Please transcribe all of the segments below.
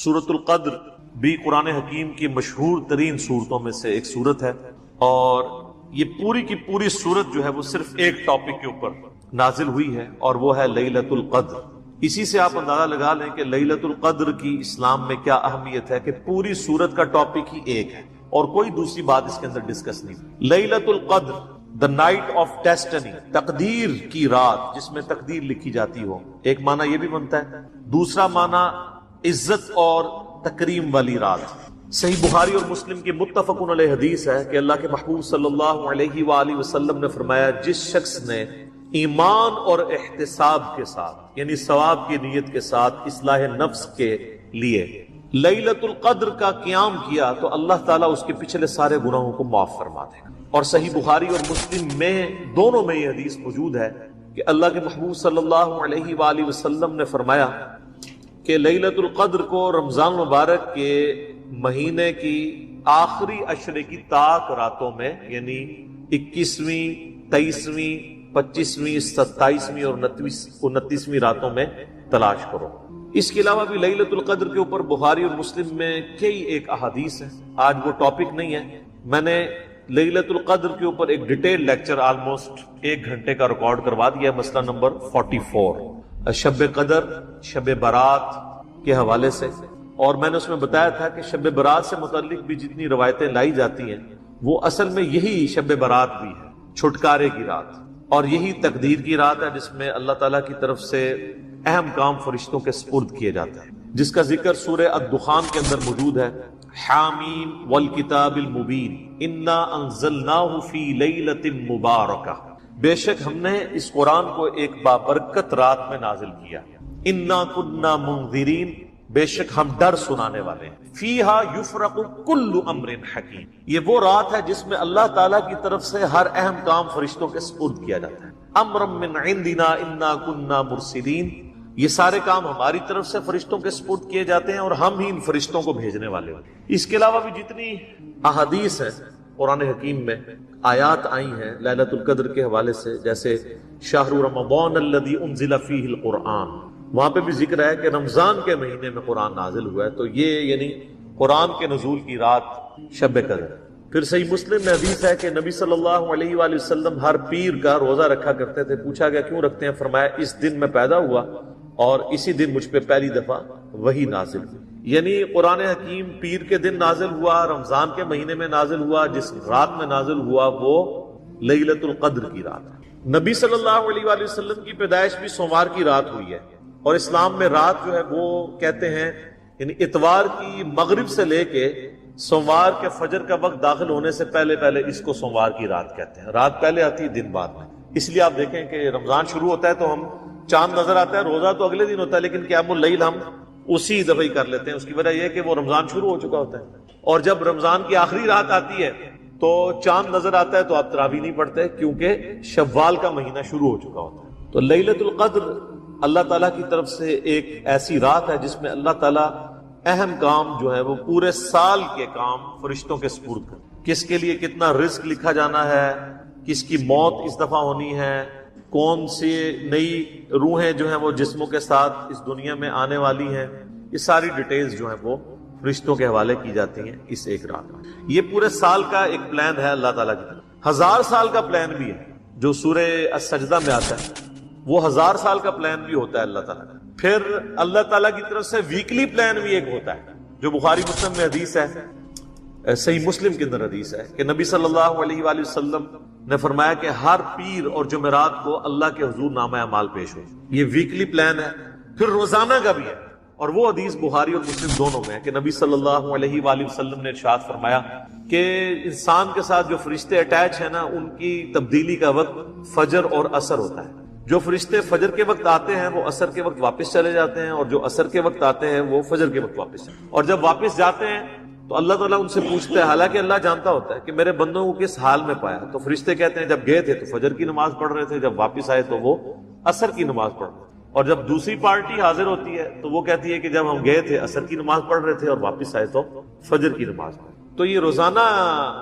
سورۃ القدر بھی قرآن حکیم کی مشہور ترین صورتوں میں سے ایک صورت ہے، اور یہ پوری کی پوری صورت جو ہے وہ صرف ایک ٹاپک کے اوپر نازل ہوئی ہے، اور وہ ہے لیلۃ القدر۔ اسی سے آپ اندازہ لگا لیں کہ لیلۃ القدر کی اسلام میں کیا اہمیت ہے کہ پوری صورت کا ٹاپک ہی ایک ہے اور کوئی دوسری بات اس کے اندر ڈسکس نہیں۔ لیلۃ القدر، دا نائٹ آف ڈیسٹنی، تقدیر کی رات جس میں تقدیر لکھی جاتی ہو، ایک معنی یہ بھی بنتا ہے۔ دوسرا معنی عزت اور تکریم والی رات۔ صحیح بخاری اور مسلم کی متفق علیہ حدیث ہے کہ اللہ کے محبوب صلی اللہ علیہ وآلہ وسلم نے فرمایا، جس شخص نے ایمان اور احتساب کے ساتھ یعنی ثواب کی نیت کے ساتھ اصلاح نفس کے لیے لیلۃ القدر کا قیام کیا تو اللہ تعالیٰ اس کے پچھلے سارے گناہوں کو معاف فرما دے گا۔ اور صحیح بخاری اور مسلم میں دونوں میں یہ حدیث موجود ہے کہ اللہ کے محبوب صلی اللہ علیہ وآلہ وسلم نے فرمایا کہ لیلۃ القدر کو رمضان مبارک کے مہینے کی آخری عشرے کی طاق راتوں میں یعنی 21ویں، 23ویں، 25ویں، 27ویں اور 29ویں راتوں میں تلاش کرو۔ اس کے علاوہ بھی لیلۃ القدر کے اوپر بخاری اور مسلم میں کئی ایک احادیث ہیں۔ آج وہ ٹاپک نہیں ہے، میں نے لیلۃ القدر کے اوپر ایک ڈیٹیل لیکچر آلموسٹ 1 گھنٹے کا ریکارڈ کروا دیا ہے، مسئلہ نمبر 44 شب قدر، شب برات کے حوالے سے، اور میں نے اس میں بتایا تھا کہ شب برات سے متعلق بھی جتنی روایتیں لائی جاتی ہیں وہ اصل میں یہی شب برات بھی ہے، چھٹکارے کی رات، اور یہی تقدیر کی رات ہے جس میں اللہ تعالیٰ کی طرف سے اہم کام فرشتوں کے سپرد کیے جاتے ہیں، جس کا ذکر سورہ الدخان کے اندر موجود ہے۔ حامیم والکتاب المبین انا انزلناہ فی لیلۃ مبارکہ، بے شک ہم نے اس قرآن کو ایک بابرکت رات میں نازل کیا۔ انا کنا منذرین، بے شک ہم ڈر سنانے والے ہیں۔ فیہا یفرق کل امر حکیم، یہ وہ رات ہے جس میں اللہ تعالیٰ کی طرف سے ہر اہم کام فرشتوں کے سپرد کیا جاتا ہے۔ امرا من عندنا انا کنا مرسلین، یہ سارے کام ہماری طرف سے فرشتوں کے سپرد کیے جاتے ہیں اور ہم ہی ان فرشتوں کو بھیجنے والے ہیں۔ اس کے علاوہ بھی جتنی احادیث ہیں قرآن حکیم میں، آیات آئی ہیں لیلۃ القدر کے حوالے سے، جیسے شہر رمضان الذی انزل فیہ القرآن، وہاں پہ بھی ذکر ہے کہ رمضان کے مہینے میں قرآن نازل ہوا ہے، تو یہ یعنی قرآن کے نزول کی رات شب قدر۔ پھر صحیح مسلم میں حدیث ہے کہ نبی صلی اللہ علیہ وآلہ وسلم ہر پیر کا روزہ رکھا کرتے تھے۔ پوچھا گیا کیوں رکھتے ہیں؟ فرمایا اس دن میں پیدا ہوا اور اسی دن مجھ پہ پہلی دفعہ وحی نازل ہوئی، یعنی قرآن حکیم پیر کے دن نازل ہوا، رمضان کے مہینے میں نازل ہوا، جس رات میں نازل ہوا وہ لیلۃ القدر کی رات ہے۔ نبی صلی اللہ علیہ وآلہ وسلم کی پیدائش بھی سوموار کی رات ہوئی ہے، اور اسلام میں رات جو ہے وہ کہتے ہیں یعنی اتوار کی مغرب سے لے کے سوموار کے فجر کا وقت داخل ہونے سے پہلے اس کو سوموار کی رات کہتے ہیں۔ رات پہلے آتی ہے، دن بعد میں۔ اس لیے آپ دیکھیں کہ رمضان شروع ہوتا ہے تو ہم چاند نظر آتا ہے، روزہ تو اگلے دن ہوتا ہے، لیکن قیام اللیل ہم اسی دفعہ ہی کر لیتے ہیں۔ اس کی وجہ یہ کہ وہ رمضان شروع ہو چکا ہوتا ہے، اور جب رمضان کی آخری رات آتی ہے تو چاند نظر آتا ہے تو آپ تراویح نہیں پڑھتے کیونکہ شوال کا مہینہ شروع ہو چکا ہوتا ہے۔ تو لیلۃ القدر اللہ تعالیٰ کی طرف سے ایک ایسی رات ہے جس میں اللہ تعالیٰ اہم کام جو ہے وہ پورے سال کے کام فرشتوں کے سپرد کر، کس کے لیے کتنا رزق لکھا جانا ہے، کس کی موت اس دفعہ ہونی ہے، کون سی نئی روحیں جو ہیں وہ جسموں کے ساتھ اس دنیا میں آنے والی ہیں، یہ ساری ڈیٹیلز جو ہیں وہ فرشتوں کے حوالے کی جاتی ہیں اس ایک رات میں۔ یہ پورے سال کا ایک پلان ہے اللہ تعالیٰ کی طرف۔ 1000 سال کا پلان بھی ہے جو سورہ السجدہ میں آتا ہے، وہ 1000 سال کا پلان بھی ہوتا ہے اللہ تعالیٰ کا۔ پھر اللہ تعالیٰ کی طرف سے ویکلی پلان بھی ایک ہوتا ہے جو بخاری مسلم میں حدیث ہے، صحیح مسلم کے اندر حدیث ہے کہ نبی صلی اللہ علیہ وآلہ وسلم نے فرمایا کہ ہر پیر اور جمعرات کو اللہ کے حضور نامہ اعمال پیش ہو، یہ ویکلی پلان ہے۔ پھر روزانہ کا بھی ہے، اور وہ حدیث بخاری اور مسلم دونوں میں ہے کہ نبی صلی اللہ علیہ وآلہ وسلم نے ارشاد فرمایا کہ انسان کے ساتھ جو فرشتے اٹیچ ہیں نا، ان کی تبدیلی کا وقت فجر اور عصر ہوتا ہے۔ جو فرشتے فجر کے وقت آتے ہیں وہ عصر کے وقت واپس چلے جاتے ہیں، اور جو عصر کے وقت آتے ہیں وہ فجر کے وقت واپس چلے، اور جب واپس جاتے ہیں تو اللہ تعالیٰ ان سے پوچھتے ہیں، حالانکہ اللہ جانتا ہوتا ہے کہ میرے بندوں کو کس حال میں پایا، تو فرشتے کہتے ہیں جب گئے تھے تو فجر کی نماز پڑھ رہے تھے، جب واپس آئے تو وہ عصر کی نماز پڑھ رہے تھے، اور جب دوسری پارٹی حاضر ہوتی ہے تو وہ کہتی ہے کہ جب ہم گئے تھے عصر کی نماز پڑھ رہے تھے اور واپس آئے تو فجر کی نماز پڑھ۔ تو یہ روزانہ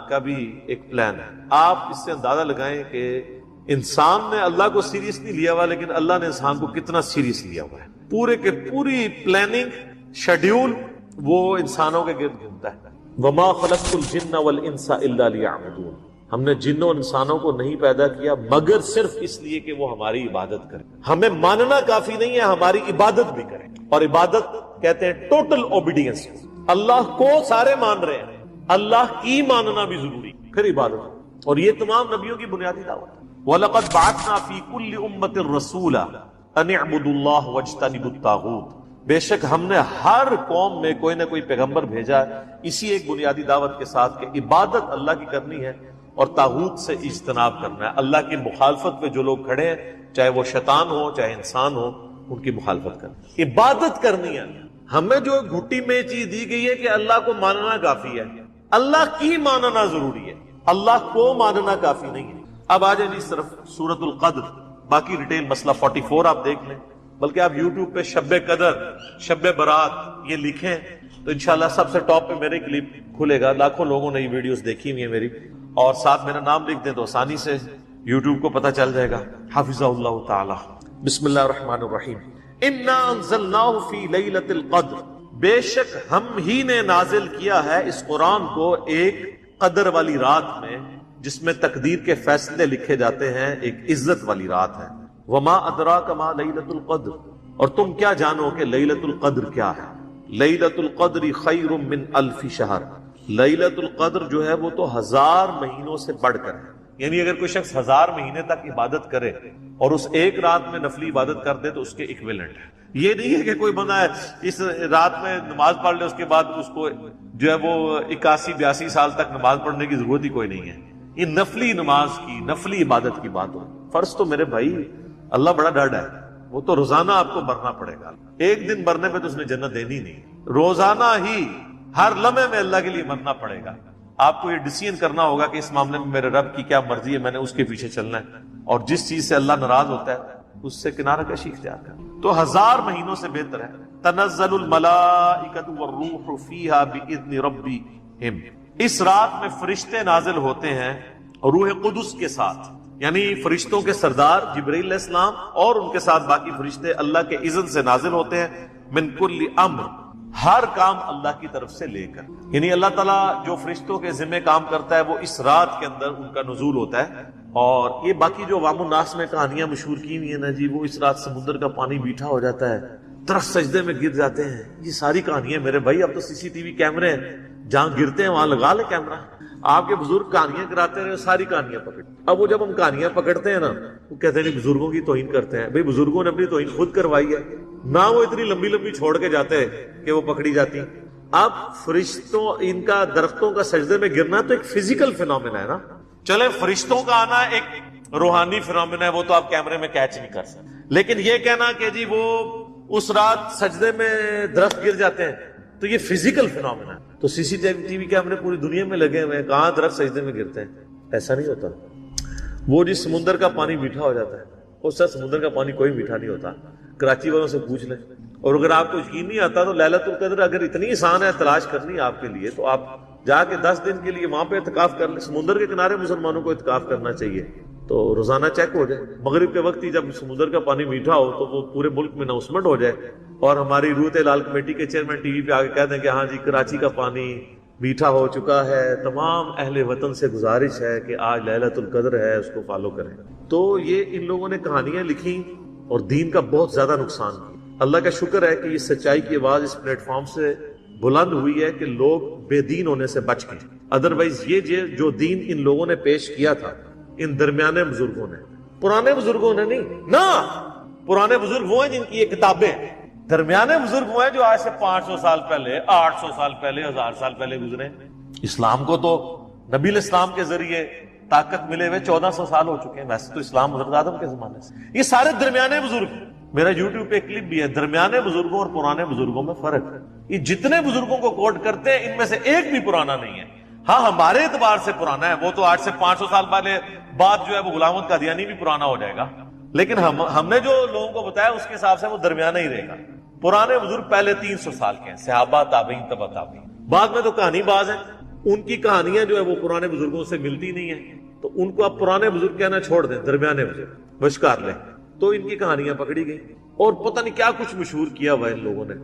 کا بھی ایک پلان ہے۔ آپ اس سے اندازہ لگائیں کہ انسان نے اللہ کو سیریس نہیں لیا ہوا، لیکن اللہ نے انسان کو کتنا سیریس لیا ہوا ہے۔ پورے کے پوری پلاننگ، شیڈیول وہ انسانوں کے گرد گھومتا ہے. وما خلقت الجن والانس الا لیعبدون. ہم نے جنوں اور انسانوں کو نہیں پیدا کیا مگر صرف اس لیے کہ وہ ہماری عبادت کریں. ہمیں ماننا کافی نہیں ہے، ہماری عبادت بھی کریں. اور عبادت کہتے ہیں ٹوٹل اوبیڈینس. اللہ کو سارے مان رہے ہیں، اللہ کی ماننا بھی ضروری، پھر عبادت. اور یہ تمام نبیوں کی بنیادی دعوت ہے. وَلَقَدْ بَعَثْنَا فِي كُلِّ أُمَّةٍ رَسُولًا أَنِ اعْبُدُوا اللَّهَ وَاجْتَنِبُوا الطَّاغُوتَ. بے شک ہم نے ہر قوم میں کوئی نہ کوئی پیغمبر بھیجا ہے اسی ایک بنیادی دعوت کے ساتھ کہ عبادت اللہ کی کرنی ہے اور طاغوت سے اجتناب کرنا ہے. اللہ کی مخالفت پہ جو لوگ کھڑے ہیں، چاہے وہ شیطان ہو چاہے انسان ہو، ان کی مخالفت کرنی، عبادت کرنی ہے. ہمیں جو گھٹی میں چیز دی گئی ہے کہ اللہ کو ماننا کافی ہے، اللہ کی ماننا ضروری ہے، اللہ کو ماننا کافی نہیں ہے. اب آ جائیں جی صرف سورۃ القدر. باقی ڈیٹیل مسئلہ 44 آپ دیکھ لیں، بلکہ آپ یوٹیوب پہ شب قدر، شب برات یہ لکھیں تو انشاءاللہ سب سے ٹاپ پہ میرے کلپ کھلے گا. لاکھوں لوگوں نے یہ ویڈیوز دیکھی ہوئی ہیں میری، اور ساتھ میرا نام لکھ دیں تو آسانی سے یوٹیوب کو پتہ چل جائے گا. حافظ اللہ تعالی. بسم اللہ الرحمن الرحیم. انا انزلناہ فی لیلۃ القدر. بے شک ہم ہی نے نازل کیا ہے اس قرآن کو ایک قدر والی رات میں جس میں تقدیر کے فیصلے لکھے جاتے ہیں، ایک عزت والی رات ہے. وما ادراک ما لیلۃ القدر. اور تم کیا جانو کہ لیلۃ القدر کیا ہے. لیلۃ القدر خیر من الف شہر. لیلۃ القدر جو ہے وہ تو 1000 مہینوں سے بڑھ کر ہے. یعنی اگر کوئی شخص 1000 مہینے تک عبادت کرے اور اس ایک رات میں نفلی عبادت کر دے تو اس کے ایکویلنٹ ہے. یہ نہیں ہے کہ کوئی بندہ اس رات میں نماز پڑھ لے اس کے بعد اس کو جو ہے وہ 81-82 سال تک نماز پڑھنے کی ضرورت ہی کوئی نہیں ہے. یہ نفلی نماز کی، نفلی عبادت کی بات ہو. فرض تو میرے بھائی اللہ بڑا ڈرڈ ہے، وہ تو روزانہ آپ کو مرنا پڑے گا. ایک دن مرنے پہ تو اس نے جنت دینی نہیں، روزانہ ہی ہر لمحے میں اللہ کے لیے مرنا پڑے گا. آپ کو یہ ڈیسیژن کرنا ہوگا کہ اس معاملے میں میرے رب کی کیا مرضی ہے، میں نے اس کے پیچھے چلنا ہے، اور جس چیز سے اللہ ناراض ہوتا ہے اس سے کنارہ کشی اختیار کرنا. تو 1000 مہینوں سے بہتر ہے. تنزل الملائکۃ والروح فیہا باذن ربہم. اس رات میں فرشتے نازل ہوتے ہیں روح قدس کے ساتھ، یعنی فرشتوں کے سردار جبرائیل علیہ السلام اور ان کے ساتھ باقی فرشتے اللہ کے اذن سے نازل ہوتے ہیں. من کل امر، ہر کام اللہ کی طرف سے لے کر. یعنی اللہ تعالیٰ جو فرشتوں کے ذمہ کام کرتا ہے وہ اس رات کے اندر ان کا نزول ہوتا ہے. اور یہ باقی جو عوام الناس میں کہانیاں مشہور کی ہوئی ہیں نا جی، وہ اس رات سمندر کا پانی میٹھا ہو جاتا ہے، درخت سجدے میں گر جاتے ہیں، یہ ساری کہانیاں میرے بھائی. اب تو CCTV کیمرے ہیں، جہاں گرتے ہیں وہاں لگا لے کیمرہ. آپ کے بزرگ کہانیاں کراتے رہے، ساری کہانیاں پکڑ. اب وہ جب ہم کہانیاں پکڑتے ہیں نا، وہ کہتے ہیں بزرگوں کی توہین کرتے ہیں. بھائی بزرگوں نے اپنی توہین خود کروائی ہے نہ، وہ اتنی لمبی لمبی چھوڑ کے جاتے ہیں کہ وہ پکڑی جاتی. اب فرشتوں ان کا درختوں کا سجدے میں گرنا تو ایک فزیکل فینومینا ہے نا. چلے فرشتوں کا آنا ایک روحانی فینومینا ہے، وہ تو آپ کیمرے میں کیچ نہیں کر سکتے. لیکن یہ کہنا کہ جی وہ اس رات سجدے میں درخت گر جاتے ہیں تو یہ فزیکل فینومینا ہے. تو CCTV کیمرے پوری دنیا میں لگے ہوئے ہیں، کہاں درخت سجدے میں گرتے ہیں؟ ایسا نہیں ہوتا. وہ جس سمندر کا پانی میٹھا ہو جاتا ہے، اس سے سمندر کا پانی کوئی میٹھا نہیں ہوتا. کراچی والوں سے پوچھ لیں. اور اگر آپ کو یقین نہیں آتا تو لیلۃ القدر اگر اتنی آسان ہے تلاش کرنی آپ کے لیے تو آپ جا کے 10 دن کے لیے وہاں پہ اعتکاف کر لیں. سمندر کے کنارے مسلمانوں کو اعتکاف کرنا چاہیے تو روزانہ چیک ہو جائے. مغرب کے وقت ہی جب سمندر کا پانی میٹھا ہو تو وہ پورے ملک میں اناؤنسمنٹ ہو جائے اور ہماری روحت لال کمیٹی کے چیئرمین TV پہ آگے کہہ دیں کہ ہاں جی کراچی کا پانی میٹھا ہو چکا ہے. تمام اہل وطن سے گزارش ہے کہ آج لیلۃ القدر ہے، اس کو فالو کریں. تو یہ ان لوگوں نے کہانیاں لکھی اور دین کا بہت زیادہ نقصان کیا. اللہ کا شکر ہے کہ یہ سچائی کی آواز اس پلیٹ فارم سے بلند ہوئی ہے کہ لوگ بے دین ہونے سے بچ گئے. ادروائز یہ جو دین ان لوگوں نے پیش کیا تھا ان درمیانے بزرگوں نے، پرانے بزرگوں نے نہیں نا. پرانے بزرگ وہ ہیں جن کی یہ کتابیں ہیں. درمیانے بزرگ وہ ہیں جو آج سے 500 سال پہلے، 800 سال پہلے، 1000 سال پہلے گزرے. اسلام کو تو نبی الاسلام کے ذریعے طاقت ملے ہوئے 1400 سال ہو چکے ہیں. ویسے تو اسلام حضرت آدم کے زمانے سے. یہ سارے درمیانے بزرگ. میرا یوٹیوب پہ کلپ بھی ہے، درمیانے بزرگوں اور پرانے بزرگوں میں فرق ہے. یہ جتنے بزرگوں کو کوٹ کرتے ہیں ان میں سے ایک بھی پرانا نہیں ہے. ہاں ہمارے اعتبار سے پرانا ہے، وہ تو آج سے 500 سال پہلے بعد جو ہے وہ غلام احمد قادیانی بھی پرانا ہو جائے گا. لیکن ہم نے جو لوگوں کو بتایا اس کے حساب سے وہ درمیانہ ہی رہے گا. پرانے بزرگ پہلے 300 سال کے ہیں، صحابہ، تابعین، تبع تابعین. بعد میں تو کہانی باز ہیں، ان کی کہانیاں جو ہے وہ پرانے بزرگوں سے ملتی نہیں ہیں تو ان کو آپ پرانے بزرگ کہنا چھوڑ دیں، درمیانے بزرگ بشکار لیں. تو ان کی کہانیاں پکڑی گئی. اور پتہ نہیں کیا کچھ مشہور کیا ہوا ان لوگوں نے،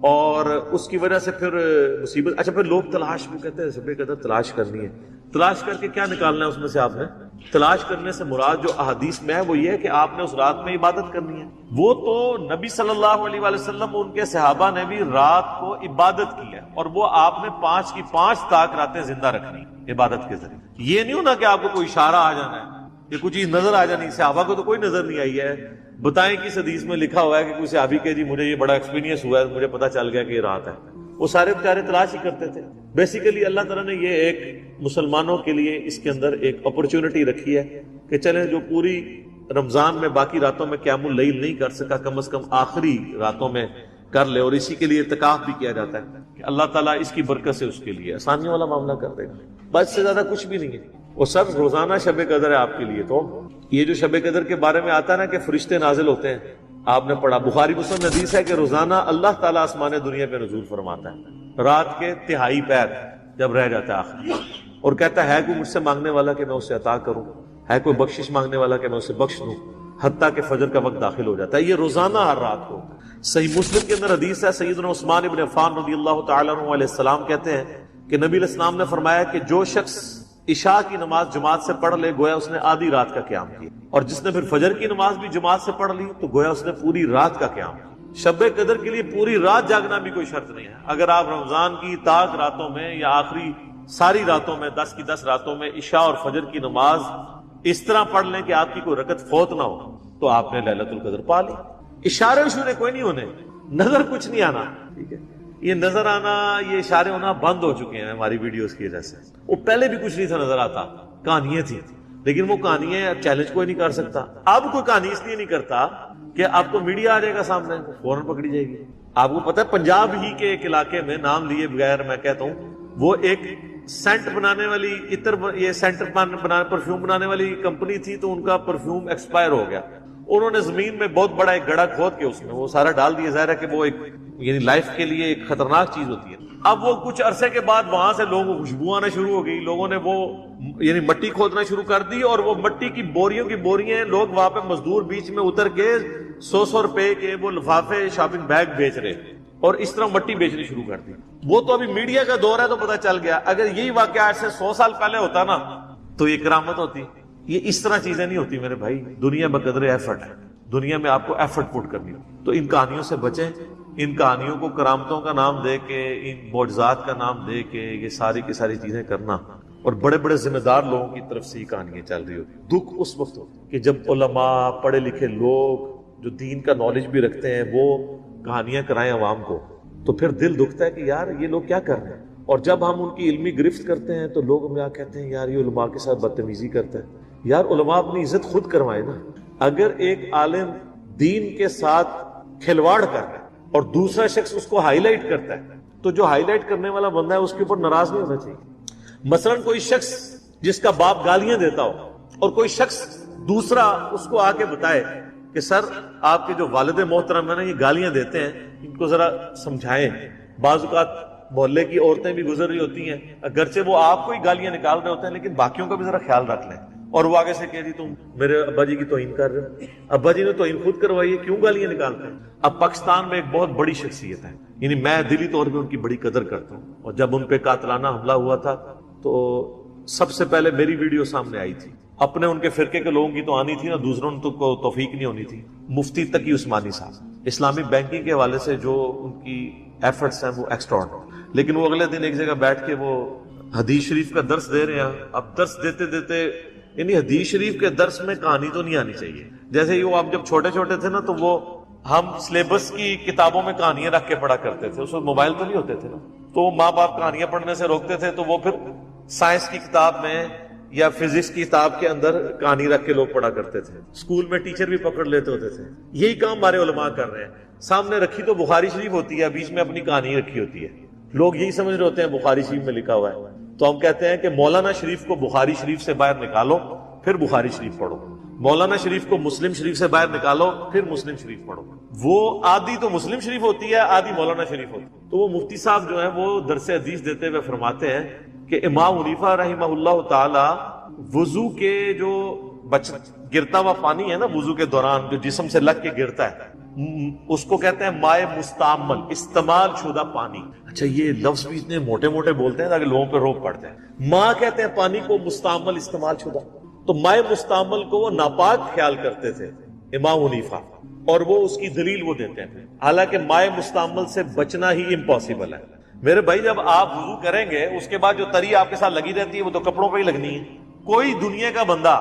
اور اس کی وجہ سے پھر مصیبت۔ اچھا پھر لوگ تلاش، وہ کہتے ہیں شب قدر تلاش کرنی ہے، تلاش کر کے کیا نکالنا ہے اس میں سے؟ آپ نے تلاش کرنے سے مراد جو احادیث میں ہے وہ یہ ہے کہ آپ نے اس رات میں عبادت کرنی ہے۔ وہ تو نبی صلی اللہ علیہ وآلہ وسلم ان کے صحابہ نے بھی رات کو عبادت کی ہے، اور وہ آپ نے 5 کی 5 تاک راتیں زندہ رکھنی عبادت کے ذریعے۔ یہ نہیں ہونا کہ آپ کو کوئی اشارہ آ جانا ہے کہ کچھ چیز نظر آ جانی۔ صحابہ کو تو کوئی نظر نہیں آئی ہے، بتائیں کہ اس حدیث میں لکھا ہوا ہے کہ کوئی صحابی کہ جی مجھے یہ بڑا ایکسپیرینس ہوا ہے، مجھے پتا چل گیا کہ یہ رات ہے۔ وہ سارے بیچارے تلاش ہی کرتے تھے۔ بیسیکلی اللہ تعالیٰ نے یہ ایک مسلمانوں کے لیے اس کے اندر ایک اپرچونٹی رکھی ہے کہ چلیں جو پوری رمضان میں باقی راتوں میں قیام اللیل نہیں کر سکا، کم از کم آخری راتوں میں کر لے، اور اسی کے لیے اعتکاف بھی کیا جاتا ہے کہ اللہ تعالیٰ اس کی برکت سے اس کے لیے آسانیوں والا معاملہ کر دے گا۔ بس سے زیادہ کچھ بھی نہیں ہے، وہ سب روزانہ شب قدر ہے آپ کے لیے۔ تو یہ جو شب قدر کے بارے میں آتا ہے نا کہ فرشتے نازل ہوتے ہیں، آپ نے پڑھا بخاری مسلم حدیث ہے کہ روزانہ اللہ تعالیٰ آسمان دنیا پہ نزول فرماتا ہے رات کے تہائی پیر جب رہ جاتا ہے آخر، اور کہتا ہے کوئی مجھ سے مانگنے والا کہ میں اسے عطا کروں، ہے کوئی بخشش مانگنے والا کہ میں اسے بخش دوں، حتیٰ کہ فجر کا وقت داخل ہو جاتا ہے۔ یہ روزانہ ہر رات کو ہوتا ہے۔ صحیح مسلم کے اندر حدیث ہے، سیدنا عثمان ابن عفان رضی اللہ تعالیٰ عنہ علیہ السلام کہتے ہیں کہ نبی علیہ السلام نے فرمایا کہ جو شخص عشاء کی نماز جماعت سے پڑھ لے گویا اس نے آدھی رات کا قیام کیا، اور جس نے پھر فجر کی نماز بھی جماعت سے پڑھ لی تو گویا اس نے پوری رات کا قیام کیا۔ شب قدر کے لیے پوری رات جاگنا بھی کوئی شرط نہیں ہے۔ اگر آپ رمضان کی تاک راتوں میں یا آخری ساری راتوں میں 10 کی 10 راتوں میں عشاء اور فجر کی نماز اس طرح پڑھ لیں کہ آپ کی کوئی رکعت فوت نہ ہو تو آپ نے لیلۃ القدر پا لی۔ اشارے اشارے کوئی نہیں ہونے، نظر کچھ نہیں آنا، ٹھیک ہے؟ یہ نظر آنا، یہ اشارے ہونا بند ہو چکے ہیں ہماری ویڈیوز کی وجہ سے۔ وہ پہلے بھی کچھ نہیں تھا نظر آتا، کہانیاں تھیں، لیکن وہ کہانیاں چیلنج کوئی نہیں کر سکتا۔ اب کوئی کہانی اس لیے نہیں کرتا کہ اب تو میڈیا آ جائے گا سامنے، فوراً پکڑی جائے گی۔ آپ کو پتہ ہے پنجاب ہی کے ایک علاقے میں، نام لیے بغیر میں کہتا ہوں، وہ ایک سینٹ بنانے والی عطر، یہ سینٹ پرفیوم بنانے والی کمپنی تھی، تو ان کا پرفیوم ایکسپائر ہو گیا۔ انہوں نے زمین میں بہت بڑا ایک گڑھا کھود کے اس میں وہ سارا ڈال دیا۔ ظاہر ہے کہ وہ ایک یعنی لائف کے لیے ایک خطرناک چیز ہوتی ہے۔ اب وہ کچھ عرصے کے بعد وہاں سے لوگوں کو خوشبو آنا شروع ہو گئی، لوگوں نے وہ یعنی مٹی کھودنا شروع کر دی، اور وہ مٹی کی بوریوں کی بوریاں، لوگ وہاں پہ مزدور بیچ میں اتر کے 100 روپے کے وہ لفافے شاپنگ بیگ بیچ رہے، اور اس طرح مٹی بیچنی شروع کر دی۔ وہ تو ابھی میڈیا کا دور ہے تو پتہ چل گیا، اگر یہی واقعہ آج سے 100 سال پہلے ہوتا نا تو یہ کرامت ہوتی۔ یہ اس طرح چیزیں نہیں ہوتی میرے بھائی، دنیا بقدر ایفرٹ ہے، دنیا میں آپ کو ایفرٹ پٹ کرنی ہو۔ تو ان کہانیوں سے بچیں، ان کہانیوں کو کرامتوں کا نام دے کے، ان معجزات کا نام دے کے یہ ساری کی ساری چیزیں کرنا، اور بڑے بڑے ذمہ دار لوگوں کی طرف سے یہ کہانیاں چل رہی ہوتی۔ دکھ اس وقت ہوتا کہ جب علماء، پڑھے لکھے لوگ جو دین کا نالج بھی رکھتے ہیں وہ کہانیاں کرائیں عوام کو، تو پھر دل دکھتا ہے کہ یار یہ لوگ کیا کر رہے ہیں۔ اور جب ہم ان کی علمی گرفت کرتے ہیں تو لوگ ہمیں کہتے ہیں یار یہ علماء کے ساتھ بدتمیزی کرتا ہے۔ یار علماء اپنی عزت خود کروائے نا۔ اگر ایک عالم دین کے ساتھ کھلواڑ کر رہا ہے اور دوسرا شخص اس کو ہائی لائٹ کرتا ہے، تو جو ہائی لائٹ کرنے والا بندہ ہے اس کے اوپر ناراض نہیں ہونا چاہیے۔ مثلا کوئی شخص جس کا باپ گالیاں دیتا ہو اور کوئی شخص دوسرا اس کو آ کے بتائے کہ سر آپ کے جو والد محترم ہیں نا یہ گالیاں دیتے ہیں، ان کو ذرا سمجھائیں۔ بعض اوقات محلے کی عورتیں بھی گزر رہی ہوتی ہیں، اگرچہ وہ آپ کو ہی گالیاں نکال رہے ہوتے ہیں لیکن باقیوں کا بھی ذرا خیال رکھ لیں، اور وہ آگے سے کہہ دی تم میرے ابا جی کی توہین کر رہے ہو، ابا جی نے توہین خود کروائی ہے، کیوں گالیاں نکالتے ہیں؟ اب پاکستان میں ایک بہت بڑی شخصیت ہے، یعنی میں دلی طور پہ ان کی بڑی قدر کرتا ہوں، اور جب ان پہ قاتلانہ حملہ ہوا تھا تو سب سے پہلے میری ویڈیو سامنے آئی تھی۔ اپنے ان کے فرقے کے لوگوں کی تو آنی تھی نا، دوسروں کو توفیق نہیں ہونی تھی۔ مفتی تقی عثمانی صاحب اسلامی بینکنگ کے حوالے سے جو ان کی ایفرٹس ہیں وہ ایکسٹراڈنری، لیکن وہ اگلے دن ایک جگہ بیٹھ کے وہ حدیث شریف کا درس دے رہے ہیں۔ اب درس دیتے دیتے یعنی حدیث شریف کے درس میں کہانی تو نہیں آنی چاہیے، جیسے ہی وہ آپ جب چھوٹے چھوٹے تھے نا تو وہ ہم سلیبس کی کتابوں میں کہانیاں رکھ کے پڑھا کرتے تھے، اس وقت موبائل تو نہیں ہوتے تھے نا، تو ماں باپ کہانیاں پڑھنے سے روکتے تھے، تو وہ پھر سائنس کی کتاب میں یا فزکس کی کتاب کے اندر کہانی رکھ کے لوگ پڑھا کرتے تھے۔ اسکول میں ٹیچر بھی پکڑ لیتے ہوتے تھے۔ یہی کام ہمارے علماء کر رہے ہیں، سامنے رکھی تو بخاری شریف ہوتی ہے، بیچ میں اپنی کہانی رکھی ہوتی ہے، لوگ یہی سمجھ رہے ہوتے ہیں بخاری شریف میں لکھا ہوا ہے۔ تو ہم کہتے ہیں کہ مولانا شریف کو بخاری شریف سے باہر نکالو پھر بخاری شریف پڑھو، مولانا شریف کو مسلم شریف سے باہر نکالو پھر مسلم شریف پڑھو۔ وہ آدھی تو مسلم شریف ہوتی ہے، آدھی مولانا شریف ہوتی ہے۔ تو وہ مفتی صاحب جو ہیں وہ درس حدیث دیتے ہوئے فرماتے ہیں کہ امام حنیفہ رحمہ اللہ تعالی وضو کے جو گرتا ہوا پانی ہے نا وضو کے دوران جو جسم سے لگ کے گرتا ہے، اس کو کہتے ہیں مائع مستعمل، استعمال شدہ پانی۔ اچھا یہ لفظ بھی اتنے موٹے موٹے بولتے ہیں تاکہ لوگوں پہ روک پڑ جائے۔ ماں کہتے ہیں پانی کو، مستعمل استعمال شدہ، تو مائع مستعمل کو وہ ناپاک خیال کرتے تھے امام حنیفہ، اور وہ اس کی دلیل وہ دیتے ہیں، حالانکہ مائع مستعمل سے بچنا ہی امپاسبل ہے۔ میرے بھائی جب آپ وضو کریں گے اس کے بعد جو تری آپ کے ساتھ لگی رہتی ہے وہ تو کپڑوں پہ ہی لگنی ہے۔ کوئی دنیا کا بندہ،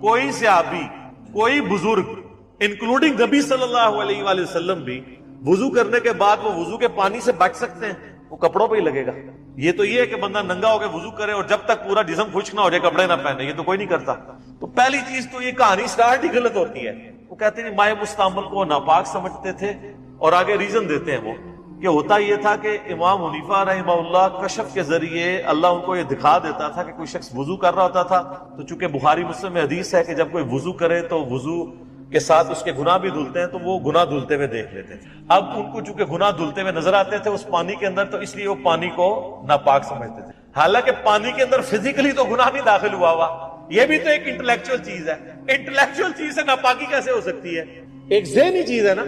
کوئی صحابی، کوئی بزرگ انکلوڈنگ نبی صلی اللہ علیہ وآلہ وسلم بھی وضو کرنے کے بعد وہ وضو کے پانی سے بچ سکتے ہیں؟ وہ کپڑوں پہ ہی لگے گا۔ یہ تو یہ ہے کہ بندہ ننگا ہو کے وضو کرے اور جب تک پورا جسم خشک نہ ہو جائے کپڑے نہ پہنے، یہ تو کوئی نہیں کرتا۔ تو پہلی چیز تو یہ کہانی سٹارٹ ہی غلط ہوتی ہے۔ وہ کہتے ہیں مائع مستعمل کو ناپاک سمجھتے تھے، اور آگے ریزن دیتے ہیں وہ کہ ہوتا یہ تھا کہ امام حنیفہ رحمہ اللہ کشف کے ذریعے اللہ ان کو یہ دکھا دیتا تھا کہ کوئی شخص وضو کر رہا ہوتا تھا، تو چونکہ بخاری مسلم میں حدیث ہے کہ جب کوئی وضو کرے تو وضو کے ساتھ اس کے گناہ بھی دھلتے ہیں، تو وہ گناہ دھلتے ہوئے دیکھ لیتے تھے۔ اب ان کو چونکہ گناہ دھلتے ہوئے نظر آتے تھے اس پانی کے اندر، تو اس لیے وہ پانی کو ناپاک سمجھتے تھے، حالانکہ پانی کے اندر فزیکلی تو گناہ نہیں داخل ہوا ہوا۔ یہ بھی تو ایک انٹلیکچوئل چیز ہے، انٹلیکچوئل چیز سے ناپاکی کیسے ہو سکتی ہے؟ ایک ذہنی چیز ہے نا،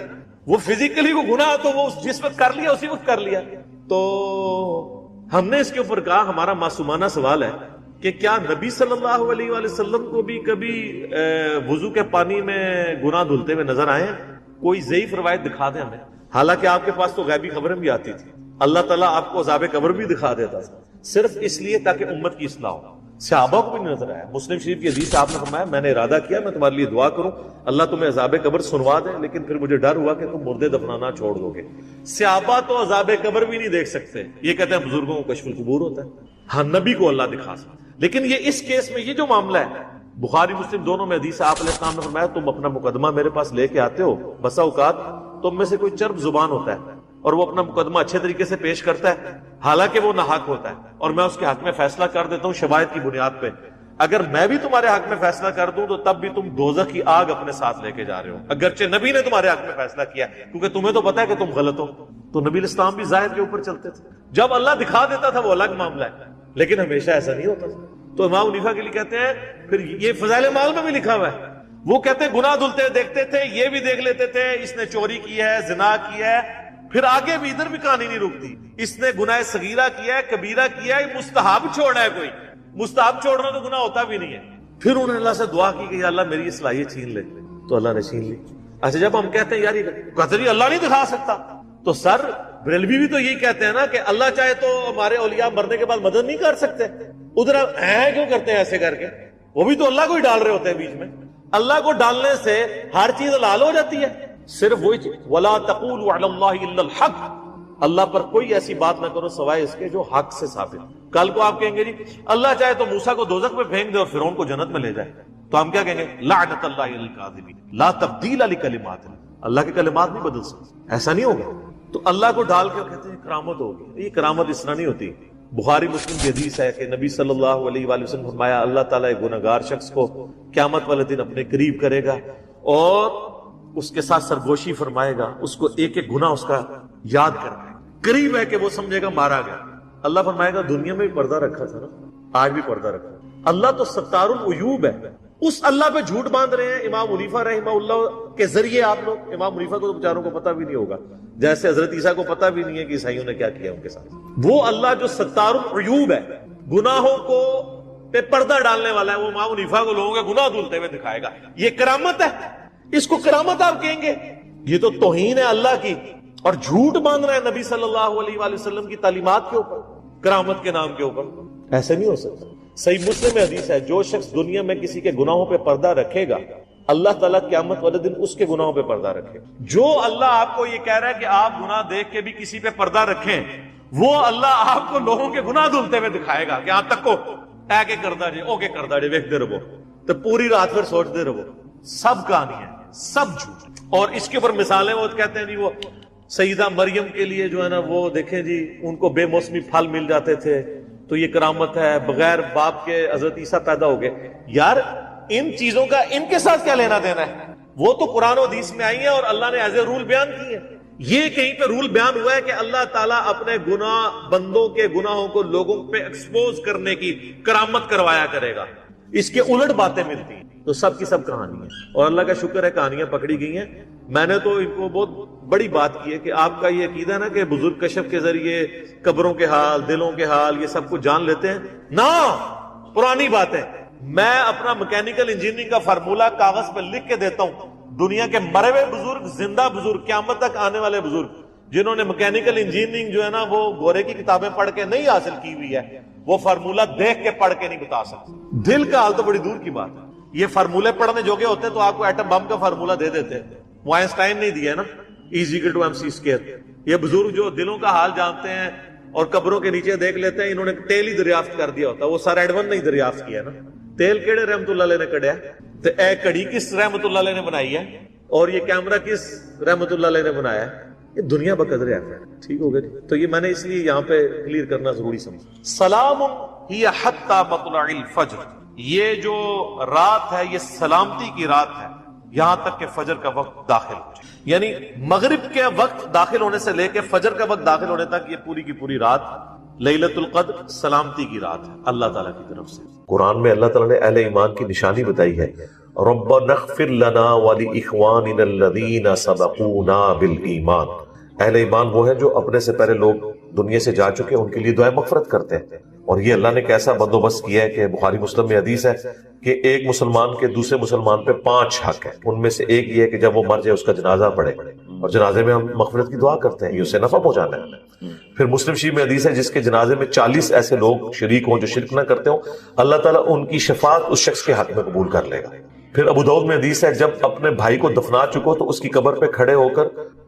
وہ فزیکلی کو گناہ تو وہ جس وقت کر لیا اسی وقت کر لیا۔ تو ہم نے اس کے اوپر کہا، ہمارا معصومانہ سوال ہے کہ کیا نبی صلی اللہ علیہ وآلہ وسلم کو بھی کبھی وضو کے پانی میں گناہ دھلتے ہوئے نظر آئے ہیں؟ کوئی ضعیف روایت دکھا دیں ہمیں، حالانکہ آپ کے پاس تو غیبی خبریں بھی آتی تھی، اللہ تعالیٰ آپ کو عذاب قبر بھی دکھا دیتا تھا، صرف اس لیے تاکہ امت کی اصلاح ہو۔ صحابہ کو بھی نہیں نظر آیا۔ مسلم شریف کی حدیث آپ نے فرمایا میں نے ارادہ کیا میں تمہارے لیے دعا کروں اللہ تمہیں عذاب قبر سنوا دے، لیکن پھر مجھے ڈر ہوا کہ تم مردے دفنانا چھوڑ دو گے۔ صحابہ تو عذاب قبر بھی نہیں دیکھ سکتے، یہ کہتے ہیں بزرگوں کو کشف القبور ہوتا ہے، ہاں نبی کو اللہ دکھا سکتا۔ لیکن یہ اس کیس میں یہ جو معاملہ ہے، بخاری مسلم دونوں میں حدیث ہے، آپ علیہ السلام نے فرمایا تم اپنا مقدمہ میرے پاس لے کے آتے ہو، بسا اوقات تم میں سے کوئی چرب زبان ہوتا ہے اور وہ اپنا مقدمہ اچھے طریقے سے پیش کرتا ہے، حالانکہ وہ ناحق ہوتا ہے، اور میں اس کے حق میں فیصلہ کر دیتا ہوں شواہد کی بنیاد پہ۔ اگر میں بھی تمہارے حق میں فیصلہ کر دوں تو تب بھی تم دوزخ کی آگ اپنے ساتھ لے کے جا رہے ہو، اگرچہ نبی نے تمہارے حق میں فیصلہ کیا، کیونکہ تمہیں تو پتا ہے کہ تم غلط ہو۔ تو نبی علیہ السلام بھی ظاہر کے اوپر چلتے تھے، جب اللہ دکھا دیتا تھا وہ الگ معاملہ ہے، لیکن ہمیشہ ایسا نہیں ہوتا تھا۔ تو امام حنیفہ کے لیے کہتے ہیں، پھر یہ فضائل اعمال میں بھی لکھا ہوا ہے، وہ کہتے ہیں گناہ دھلتے ہوئے دیکھتے تھے، یہ بھی دیکھ لیتے تھے اس نے چوری کی ہے، زنا کیا ہے، پھر آگے بھی ادھر بھی کہانی نہیں رکتی، اس نے گناہ صغیرہ کیا ہے، کبیرہ کیا ہے، مستحب چھوڑا ہے، کوئی مستحب چھوڑنا تو گناہ ہوتا بھی نہیں ہے۔ پھر انہوں نے اللہ سے دعا کی کہ یا اللہ میری اصلاح یہ چھین لے، تو اللہ نے چھین لی۔ اچھا جب ہم کہتے ہیں یار یہ قدر اللہ نہیں دکھا سکتا، تو سر بریلوی بھی تو یہی کہتے ہیں نا کہ اللہ چاہے تو ہمارے اولیاء مرنے کے بعد مدد نہیں کر سکتے، ادھر ہیں کیوں کرتے ہیں ایسے کر کے؟ وہ بھی تو اللہ کو ہی ڈال رہے ہوتے ہیں بیچ میں، اللہ کو ڈالنے سے ہر چیز حلال ہو جاتی ہے، صرف وہی چیز وَلَا تَقُولُوا عَلَى اللَّهِ إِلَّا الْحَقِّ، اللہ پر کوئی ایسی بات نہ کرو سوائے اس کے جو حق سے ثابت۔ کل کو آپ کہیں گے جی اللہ چاہے تو موسیٰ کو دوزخ میں پھینک دے اور فرعون کو جنت میں لے جائے، تو ہم کیا کہیں گے؟ لعنت اللہ علی الکاذبین لا تبدیل لکلمات اللہ، اللہ کے کلمات نہیں بدل سکتے، ایسا نہیں ہوگا۔ تو اللہ کو ڈال کے کہتے ہیں کرامت ہوگی، یہ کرامت اس طرح نہیں ہوتی۔ بخاری مسلم کی حدیث ہے کہ نبی صلی اللہ علیہ وآلہ وسلم فرمایا اللہ تعالیٰ ایک گنہگار شخص کو قیامت والے دن اپنے قریب کرے گا اور اس کے ساتھ سرگوشی فرمائے گا، اس کو ایک ایک گناہ اس کا یاد کرائے گا، قریب ہے کہ وہ سمجھے گا مارا گیا۔ اللہ فرمائے گا دنیا میں بھی پردہ رکھا تھا نا، آج بھی پردہ رکھا۔ اللہ تو ستار العیوب ہے، اس اللہ پہ جھوٹ باندھ رہے ہیں امام حنیفہ رحمہ اللہ کے ذریعے۔ آپ لوگ امام حنیفہ کو تو بیچاروں کو پتہ بھی نہیں ہوگا، جیسے حضرت عیسیٰ کو پتہ بھی نہیں ہے کہ عیسائیوں نے کیا کیا ان کے ساتھ۔ وہ اللہ جو ستار العیوب ہے، گناہوں کو پہ پردہ ڈالنے والا ہے، وہ امام حنیفہ کو لوگوں کے گناہ دھلتے ہوئے دکھائے گا۔ یہ کرامت ہے، اس کو کرامت آپ کہیں گے؟ یہ تو توہین ہے اللہ کی، اور جھوٹ باندھ رہا ہے نبی صلی اللہ علیہ وآلہ وسلم کی تعلیمات کے اوپر، کرامت کے نام کے اوپر۔ ایسے نہیں ہو سکتا۔ صحیح مسلم میں حدیث ہے جو شخص دنیا میں کسی کے گناہوں پہ پردہ رکھے گا اللہ تعالیٰ قیامت والے دن اس کے گناہوں پہ پردہ رکھے۔ جو اللہ آپ کو یہ کہہ رہا ہے کہ آپ گناہ دیکھ کے بھی کسی پہ پردہ رکھیں، وہ اللہ آپ کو لوگوں کے گناہ دھلتے ہوئے دکھائے گا کہ آپ تک کو اے کے کردہ جے او کے کردہ جے ویکھ دے رہو، تو پوری رات پھر سوچ دے رہو، سب کہانی ہے، سب جھوٹ۔ اور اس کے اوپر مثالیں وہ کہتے ہیں جی وہ سیدہ مریم کے لیے جو ہے نا وہ دیکھیں جی ان کو بے موسمی پھل مل جاتے تھے تو یہ کرامت ہے، بغیر باپ کے حضرت عیسیٰ پیدا ہو گئے۔ یار ان چیزوں کا ان کے ساتھ کیا لینا دینا ہے؟ وہ تو قرآن و حدیث میں آئی ہیں اور اللہ نے ایز اے رول بیان کی ہے۔ یہ کہیں پہ رول بیان ہوا ہے کہ اللہ تعالیٰ اپنے گناہ بندوں کے گناہوں کو لوگوں پہ ایکسپوز کرنے کی کرامت کروایا کرے گا۔ اس کے الٹ باتیں ملتی ہیں تو سب کی سب کہانی ہے. اور اللہ کا شکر ہے کہانیاں پکڑی گئی ہیں. میں نے تو ان کو بہت بڑی بات کی ہے کہ آپ کا یہ عقیدہ ہے نا کہ بزرگ کشف کے ذریعے قبروں کے حال، دلوں کے حال، یہ سب کچھ جان لیتے ہیں. نہ، پرانی بات ہے. میں اپنا میکینیکل انجینئرنگ کا فارمولہ کاغذ پہ لکھ کے دیتا ہوں. دنیا کے مرے ہوئے بزرگ، زندہ بزرگ، قیامت تک آنے والے بزرگ جنہوں نے میکینیکل انجینئرنگ جو ہے نا وہ گورے کی کتابیں پڑھ کے نہیں حاصل کی ہوئی ہے، وہ فارمولہ دیکھ کے پڑھ کے نہیں بتا سکتے. دل کا حال تو بڑی دور کی بات ہے. یہ فارمولے پڑھنے جوگے ہوتے ہیں تو آپ کو ایٹم بم کا فارمولہ دے دیتے ہیں. وہ آئنسٹائن نہیں دیا ہے نا، E=mc². یہ بزرگ جو دلوں کا حال جانتے ہیں اور قبروں کے نیچے دیکھ لیتے ہیں، انہوں نے تیل ہی دریافت کر دیا ہوتا. وہ سر ایڈون نہیں دریافت کیا نا. تیل کیڑے رحمت اللہ علیہ نے کڑیا، تو اے کڑی کس رحمت اللہ علیہ نے بنائی ہے، اور یہ کیمرہ کس رحمت اللہ علیہ نے بنایا ہے. یہ دنیا بقدر ہے. ٹھیک ہو گیا. تو یہ میں نے اس لیے یہاں پہ کلیئر کرنا ضروری سمجھا. سلام ہی حتی مطلع الفجر، یہ جو رات ہے یہ سلامتی کی رات ہے یہاں تک کہ فجر کا وقت داخل ہو جائے. یعنی مغرب کے وقت داخل ہونے سے لے کے فجر کا وقت داخل ہونے تک یہ پوری کی پوری رات لیلۃ القدر سلامتی کی رات ہے اللہ تعالیٰ کی طرف سے. قرآن میں اللہ تعالیٰ نے اہل ایمان کی نشانی بتائی ہے. ربنا اغفر لنا ولاخواننا الذین سبقونا بالایمان. اہل ایمان وہ ہیں جو اپنے سے پہلے لوگ دنیا سے جا چکے ان کے لیے دعائیں مغفرت کرتے ہیں. اور یہ اللہ نے کیسا بندوبست کیا ہے کہ بخاری مسلم میں حدیث ہے کہ ایک مسلمان کے دوسرے مسلمان پہ 5 حق ہیں. ان میں سے ایک یہ ہے کہ جب وہ مر جائے اس کا جنازہ پڑھے، اور جنازے میں ہم مغفرت کی دعا کرتے ہیں، یہ اسے نفع پہنچانا ہے. پھر مسلم شریف میں حدیث ہے جس کے جنازے میں 40 ایسے لوگ شریک ہوں جو شرک نہ کرتے ہوں، اللہ تعالیٰ ان کی شفاعت اس شخص کے حق میں قبول کر لے گا. پھر ابو داؤد میں حدیث ہے جب اپنے بھائی کو دفنا چکو تو اس کی قبر پہ کھڑے ہو کر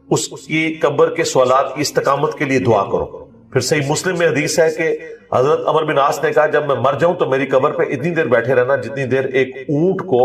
اس کی قبر کے سوالات کی استقامت کے لیے دعا کرو. پھر صحیح مسلم میں حدیث ہے کہ حضرت عمر بن عاص نے کہا جب میں مر جاؤں تو میری قبر پہ اتنی دیر بیٹھے رہنا جتنی دیر ایک اونٹ کو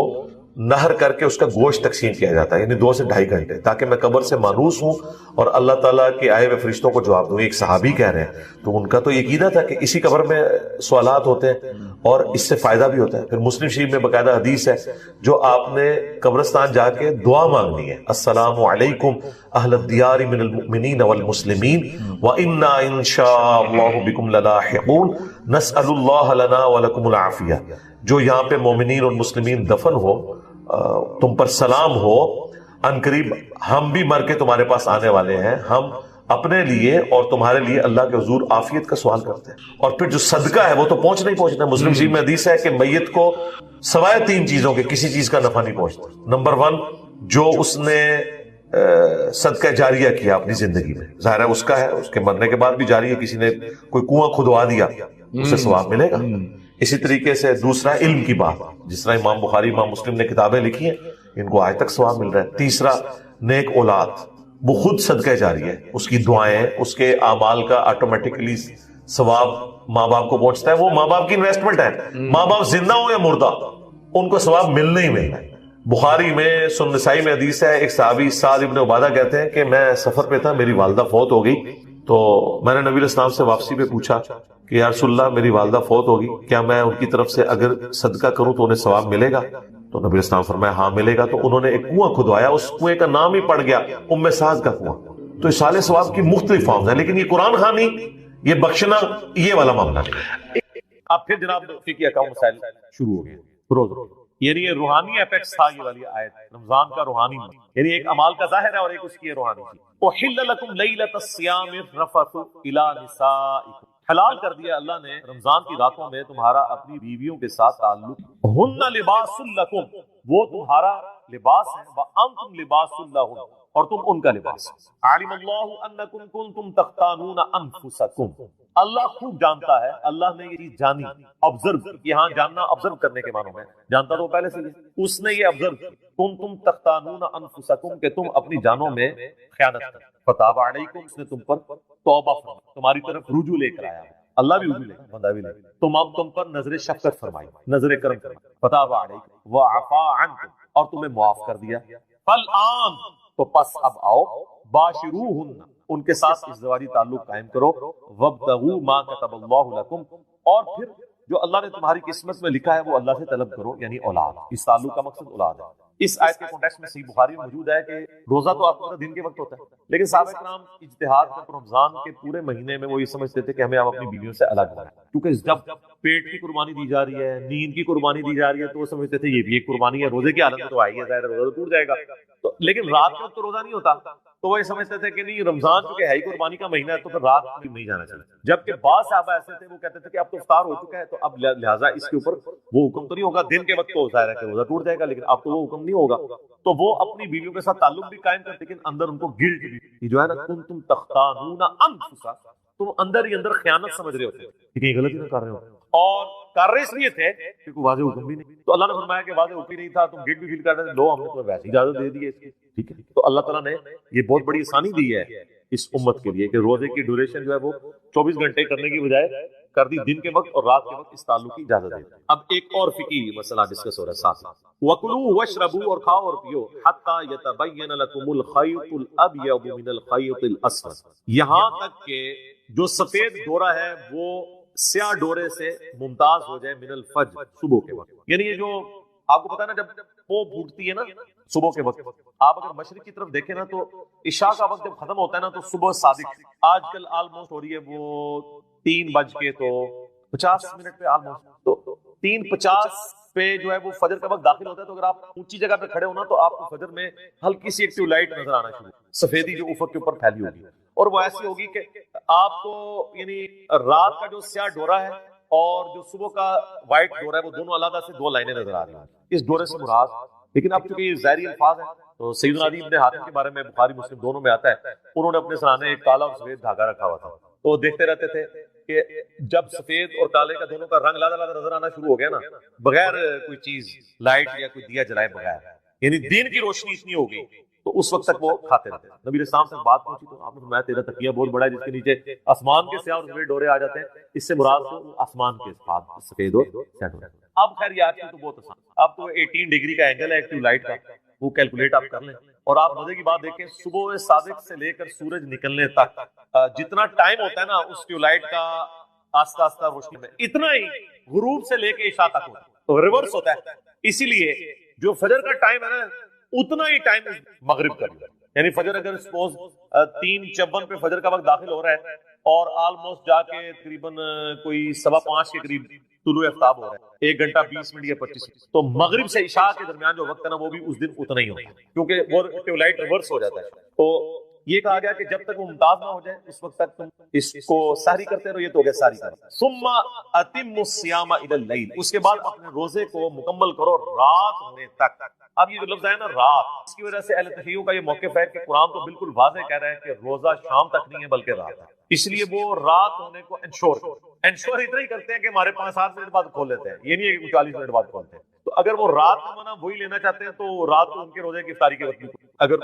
نہر کر کے اس کا گوشت تقسیم کیا جاتا ہے، یعنی 2 سے 2.5 گھنٹے، تاکہ میں قبر سے مانوس ہوں اور اللہ تعالیٰ کے آئے ہوئے فرشتوں کو جواب دوں. ایک صحابی کہہ رہے ہیں تو ان کا تو یہ عقیدہ تھا کہ اسی قبر میں سوالات ہوتے ہیں اور اس سے فائدہ بھی ہوتا ہے. پھر مسلم شریف میں باقاعدہ حدیث ہے جو آپ نے قبرستان جا کے دعا مانگنی ہے. السلام علیکم اہل الدیار من المؤمنین والمسلمین وانا ان شاء اللہ بکم للاحقون نسأل اللہ لنا ولکم العافیہ. جو یہاں پہ مومنین اور مسلمین دفن ہو تم پر سلام ہو، ان قریب ہم بھی مر کے تمہارے پاس آنے والے ہیں. ہم اپنے لیے اور تمہارے لیے اللہ کے حضور عافیت کا سوال کرتے ہیں. اور پھر جو صدقہ ہے وہ تو پہنچنا ہی پہنچنا ہے. مسلم شریف میں حدیث ہے کہ میت کو سوائے 3 چیزوں کے کسی چیز کا نفع نہیں پہنچتا. نمبر 1 جو اس نے صدقہ جاریہ کیا اپنی زندگی میں، ظاہر ہے اس کا ہے، اس کے مرنے کے بعد بھی جاری ہے. کسی نے کوئی کنواں کھدوا دیا اسے ثواب ملے گا. اسی طریقے سے دوسرا علم کی بات، جس طرح امام بخاری امام مسلم نے کتابیں لکھی ہیں ان کو آج تک ثواب مل رہا ہے. تیسرا نیک اولاد، وہ خود صدقہ جاری ہے، اس کی دعائیں، اس کے اعمال کا آٹومیٹکلی ثواب ماں باپ کو پہنچتا ہے. وہ ماں باپ کی انویسٹمنٹ ہے، ماں باپ زندہ ہو یا مردہ ان کو ثواب ملنا ہی ملنا ہے. بخاری میں سنن نسائی میں حدیث ہے ایک صحابی سعد ابن عبادہ کہتے ہیں کہ میں سفر پہ تھا، میری والدہ فوت ہو گئی، تو میں نے نبی علیہ السلام سے واپسی پہ پوچھا کہ یا رسول اللہ میری والدہ فوت ہوگی، کیا میں ان کی طرف سے اگر صدقہ کروں تو انہیں ثواب ملے گا؟ تو نبی علیہ السلام فرمایا ہاں ملے گا. تو انہوں نے ایک کنواں کھدوایا، اس کنویں کا نام ہی پڑ گیا ام سعد کا کنواں. تو اصال ثواب کی مختلف فارمز ہیں، لیکن یہ قرآن خوانی، یہ بخشنا، یہ والا معاملہ نہیں. اب پھر جناب فقہ احکام مسائل شروع ہو گئے روز روز. یعنی یہ روحانی اپیکس تھا یہ والی آیت، رمضان کا روحانی، یعنی ایک اعمال کا ظاہر ہے اور ایک اس کی روحانی تھی. احل لکم لیلۃ الصیام الرفث الی نسائکم، حلال کر دیا اللہ نے رمضان کی راتوں میں تمہارا اپنی بیویوں کے ساتھ تعلق. ہن لباس لکم، وہ تمہارا لباس ہے، وانتم لباس لہن، اور تم ان کا لباس. علم اللہ انکم کنتم تختانون انفسکم، اللہ خوب جانتا ہے، اللہ نے یہ چیز جانی، آبزرو، یہاں جاننا آبزرو کرنے کے معنوں میں، جانتا تو پہلے سے ہی، اس نے یہ آبزرو کی. کنتم تختانون انفسکم، کہ تم اپنی جانوں میں خیانت کرتے. فتاب علیکم، اس نے تم پر توبہ فرمائی، تمہاری طرف رجوع لے کر آیا. اللہ بھی رجوع لے کر، بندہ بھی لے کر، تم پر نظر شفقت فرمائی، نظر کرم فرمائی. فتاب علیکم وعفا عنکم، اور تمہیں معاف کر دیا. فالآن، تو پس اب آؤ، باشروہن، ان کے ساتھ ازدواجی تعلق قائم کرو. وابتغوا ما كتب اللہ لکم، اور پھر جو اللہ نے تمہاری قسمت میں لکھا ہے وہ اللہ سے طلب کرو، یعنی اولاد. اس تعلق کا مقصد اولاد ہے. اس آیت کے کانٹیکسٹ میں صحیح بخاری میں موجود ہے کہ روزہ تو آپ کا دن کے وقت ہوتا ہے، لیکن صحابہ کرام اجتہاد کر رمضان کے پورے مہینے میں وہ یہ سمجھتے تھے کہ ہمیں آپ اپنی بیویوں سے الگ رہیں، کیونکہ جب پیٹ کی قربانی دی جا رہی ہے، نیند کی قربانی دی جا رہی ہے، تو وہ سمجھتے تھے یہ بھی ایک قربانی ہے، روزے کی حالت میں تو آئی ہے، ظاہر ہے روزہ تو ٹوٹ جائے گا، تو لیکن رات کے وقت تو روزہ نہیں ہوتا، تو وہ یہ سمجھتے تھے کہ نہیں رمضان چونکہ ہے ہی قربانی کا مہینہ ہے تو پھر رات میں نہیں جانا چاہیے، جبکہ بعض صحابہ ایسے تھے وہ کہتے تھے کہ اب تو افطار ہو چکا ہے تو اب لہٰذا اس کے اوپر وہ حکم تو نہیں ہوگا، دن کے وقت تو ظاہر ہے کہ روزہ ٹوٹ جائے گا لیکن اب تو وہ حکم نہیں ہوگا، تو وہ اپنی بیویوں کے ساتھ تعلق بھی قائم کرتے لیکن اندر ان کو گلٹ بھی جو ہے نا کنتم تختانون انفسکم، تم اندر ہی اندر خیانت سمجھ رہے ہوتے کہ کہیں غلطی نہ کر رہے ہو، اور کر رہے اس لیے تھے کہ کوئی واضح حکم بھی نہیں، تو اللہ نے فرمایا کہ واضح حکم نہیں تھا، تم گلٹ بھی فیل کر رہے تھے، لو ہم نے تمہیں ویسے اجازت دے دی ہے اس کی، ٹھیک ہے، تو اللہ تعالیٰ نے یہ بہت بڑی آسانی دی ہے اس امت کے لیے کہ روزے کی ڈیوریشن جو ہے وہ 24 گھنٹے کرنے کی بجائے کر دی دن کے وقت اور رات کے وقت اس تعلق کی اجازت دے دی۔ اب ایک اور فقہی مسئلہ ڈسکس ہو رہا ہے ساتھ میں، وَكُلُوا وَاشْرَبُوا، اور کھاؤ اور پیو، حَتَّى يَتَبَيَّنَ لَكُمُ الْخَيْطُ الْأَبْيَضُ مِنَ الْخَيْطِ الْأَسْوَدِ، یہاں تک کہ جو سفید ڈورا ہے وہ سیاہ ڈورے سے ممتاز ہو جائے، من الفجر، صبح کے وقت، یعنی یہ جو آپ کو پتا ہے نا جب وہ پھوٹتی ہے نا صبح کے وقت، آپ اگر مشرق کی طرف دیکھیں نا تو عشاء کا وقت جب ختم ہوتا ہے نا تو صبح صادق آج کل آلموسٹ ہو رہی ہے وہ 3:50 پہ آلموسٹ، تو 3:50 پہ جو ہے وہ فجر کا وقت داخل ہوتا ہے، تو اگر آپ اونچی جگہ پہ کھڑے ہونا تو آپ کو فجر میں ہلکی سی ایک ٹیوب لائٹ نظر آنا شروع، سفیدی جو افق کے اوپر پھیلی ہوگی، اور وہ ایسی ہوگی کہ آپ کو یعنی رات کا جو سیاہ ڈورا ہے اور جو صبح کا وائٹ ڈورا ہے وہ دونوں علیحدہ سے دو لائنیں نظر آ رہی ہیں، اس ڈورے سے مراد، لیکن اب چونکہ یہ ظاہری الفاظ ہیں تو سیدنا عدی بن حاتم کے بارے میں بخاری مسلم دونوں میں آتا ہے، انہوں نے اپنے سرانے ایک کالا اور سفید دھاگا رکھا ہوا تھا، تو دیکھتے رہتے تھے کہ جب سفید اور کالے کا دونوں کا رنگ لادا لادا نظر آنا شروع ہو گیا نا، بغیر کوئی چیز لائٹ یا کوئی دیا جلائے بغیر، یعنی دین کی روشنی اتنی ہو گئی تو اس وقت تک وہ کھاتے رہتے ہیں۔ نبی علیہ السلام سے بات پوچھی تو آپ نے فرمایا تیرا تکیہ بہت بڑا ہے جس کے نیچے آسمان کے سیاہ اور سفید ڈورے آ جاتے ہیں، اس سے مراد تو آسمان کے سفید اور سیاہ ڈورے۔ اب خیر یہ آج کل تو بہت آسان، اب تو 18 ڈگری کا اینگل ہے ایکٹیو لائٹ کا، وہ کیلکولیٹ آپ کر لیں، اور آپ مزے کی بات دیکھیں صبح صادق سے لے کر سورج نکلنے تک جتنا ٹائم ہوتا ہے نا اس ٹیوب لائٹ کا آستہ آستہ روشنی میں، اتنا ہی غروب سے لے کے عشاء تک ہوتا ہے، تو ریورس ہوتا ہے، اسی لیے جو فجر کا ٹائم ہے نا اتنا ہی ٹائم مغرب کا بھی، یعنی فجر اگر سپوز 3:54 پہ فجر کا وقت داخل ہو رہا ہے اور آلموسٹ جا کے تقریباً کوئی 5:15 کے قریب طلوع آفتاب ہو رہا ہے، 1 گھنٹہ 20 منٹ یا 25 منٹ، تو مغرب سے عشاء کے درمیان جو وقت ہے نا وہ بھی اس دن اتنا ہی ہوتا ہے، کیونکہ وہ ٹیوب لائٹ ریورس ہو جاتا ہے، تو یہ کہا گیا کہ جب تک وہ ممتاز نہ ہو جائے اس وقت تک تم اس کو سحری کرتے رہو، یہ تو ہو گیا سحری کرنا، ثم اتموا الصیام الی اللیل، اس کے بعد اپنے روزے کو مکمل کرو رات ہونے تک۔ اب یہ جو لفظ ہے نا رات، اس کی وجہ سے اہل تشیع کا یہ موقف ہے کہ قرآن تو بالکل واضح کہہ رہا ہے کہ روزہ شام تک نہیں ہے بلکہ رات ہے، اس لیے وہ رات ہونے کو انشور اتنا ہی کرتے ہیں کہ ہمارے 5-7 منٹ بعد کھول لیتے ہیں، یہ نہیں ہے کہ 40 منٹ بعد کھولتے ہیں، تو اگر وہ رات کا منع وہی لینا چاہتے ہیں تو رات کو ان کے روزے کی افطاری کے وقت بھی اگر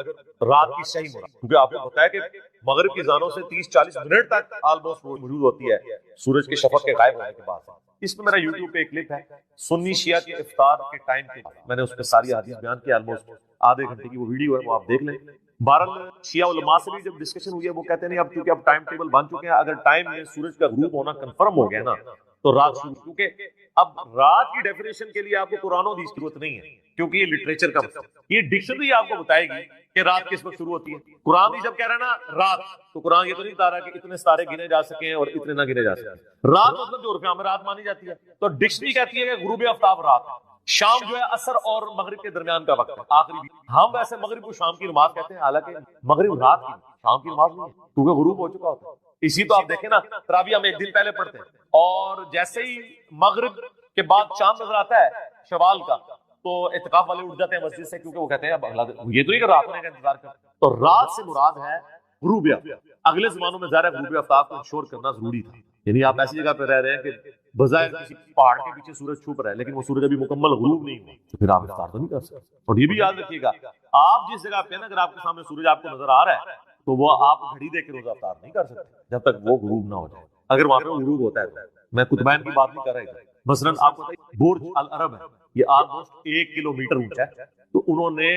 رات کی صحیح مراد، کیونکہ آپ کو بتایا کہ مغرب کی زانوں سے 30-40 منٹ تک آلموسٹ موجود ہوتی ہے سورج کے شفق کے غائب ہونے کے بعد۔ اس میں میرا یوٹیوب پہ ایک کلپ ہے سنی شیعہ کے افطار کے ٹائم کے، میں نے اس پہ ساری حدیث بیان کی، آلموسٹ آدھے گھنٹے کی وہ ویڈیو ہے، وہ آپ دیکھ لیں۔ بہرحال شیعہ علماء سے بھی جب ڈسکشن ہوئی ہے وہ کہتے ہیں نہیں اب کیونکہ اب ٹائم ٹیبل بن چکے ہیں، اگر ٹائم میں سورج کا غروب ہونا کنفرم ہو گیا نا تو رات شروع، کیونکہ اب رات کی ڈیفینیشن کے لیے آپ کو قرآن و حدیث کی ضرورت نہیں ہے، کیونکہ یہ لٹریچر کا مسئلہ، یہ ڈکشنری آپ کو بتائے گی کہ رات کس وقت شروع ہوتی ہے۔ قرآن بھی جب کہہ رہا ہے نا رات، تو قرآن یہ تو نہیں بتا رہا کہ اتنے ستارے گنے جا سکیں اور اتنے نہ گنے جا سکیں، رات مطلب جو عرف میں رات مانی جاتی ہے، تو ڈکشنری کہتی ہے کہ غروب آفتاب رات ہے، شام جو ہے عصر اور مغرب کے درمیان کا وقت ہے آخری بھی، ہم ویسے مغرب کو شام کی نماز کہتے ہیں، حالانکہ مغرب رات کی شام کی نماز نہیں ہے کیونکہ غروب ہو چکا ہوتا ہے۔ اسی تو آپ دیکھیں نا تراویح ہم ایک دن پہلے پڑھتے ہیں، اور جیسے ہی مغرب کے بعد چاند نظر آتا ہے شوال کا تو اعتکاف والے اٹھ جاتے ہیں مسجد سے، کیونکہ وہ کہتے ہیں اب اگلا دن، یہ تو نہیں کہ رات ہونے کا انتظار کرتے، تو رات سے مراد ہے غروب آفتاب۔ اگلے زمانوں میں ظاہر ہے غروب آفتاب کو انشور کرنا ضروری تھا، یعنی آپ ایسی جگہ پہ رہ رہے ہیں کہ بظاہر کسی پہاڑ کے پیچھے سورج چھپ رہا ہے لیکن وہ سورج ابھی مکمل غروب نہیں ہوا، تو پھر آپ افطار تو نہیں کر سکتے۔ اور یہ بھی یاد رکھیے گا آپ جس جگہ پہ نا اگر آپ کے سامنے سورج آپ کو نظر آ رہا ہے تو وہ آپ گھڑی دے کے روزہ افطار نہیں کر سکتے جب تک وہ غروب نہ ہو جائے، اگر وہاں پہ غروب ہوتا ہے۔ میں قطبین کی بات نہیں کر رہا، مثلاً آپ کو برج العرب ہے، یہ آلموسٹ 1 کلومیٹر اونچا ہے، تو انہوں نے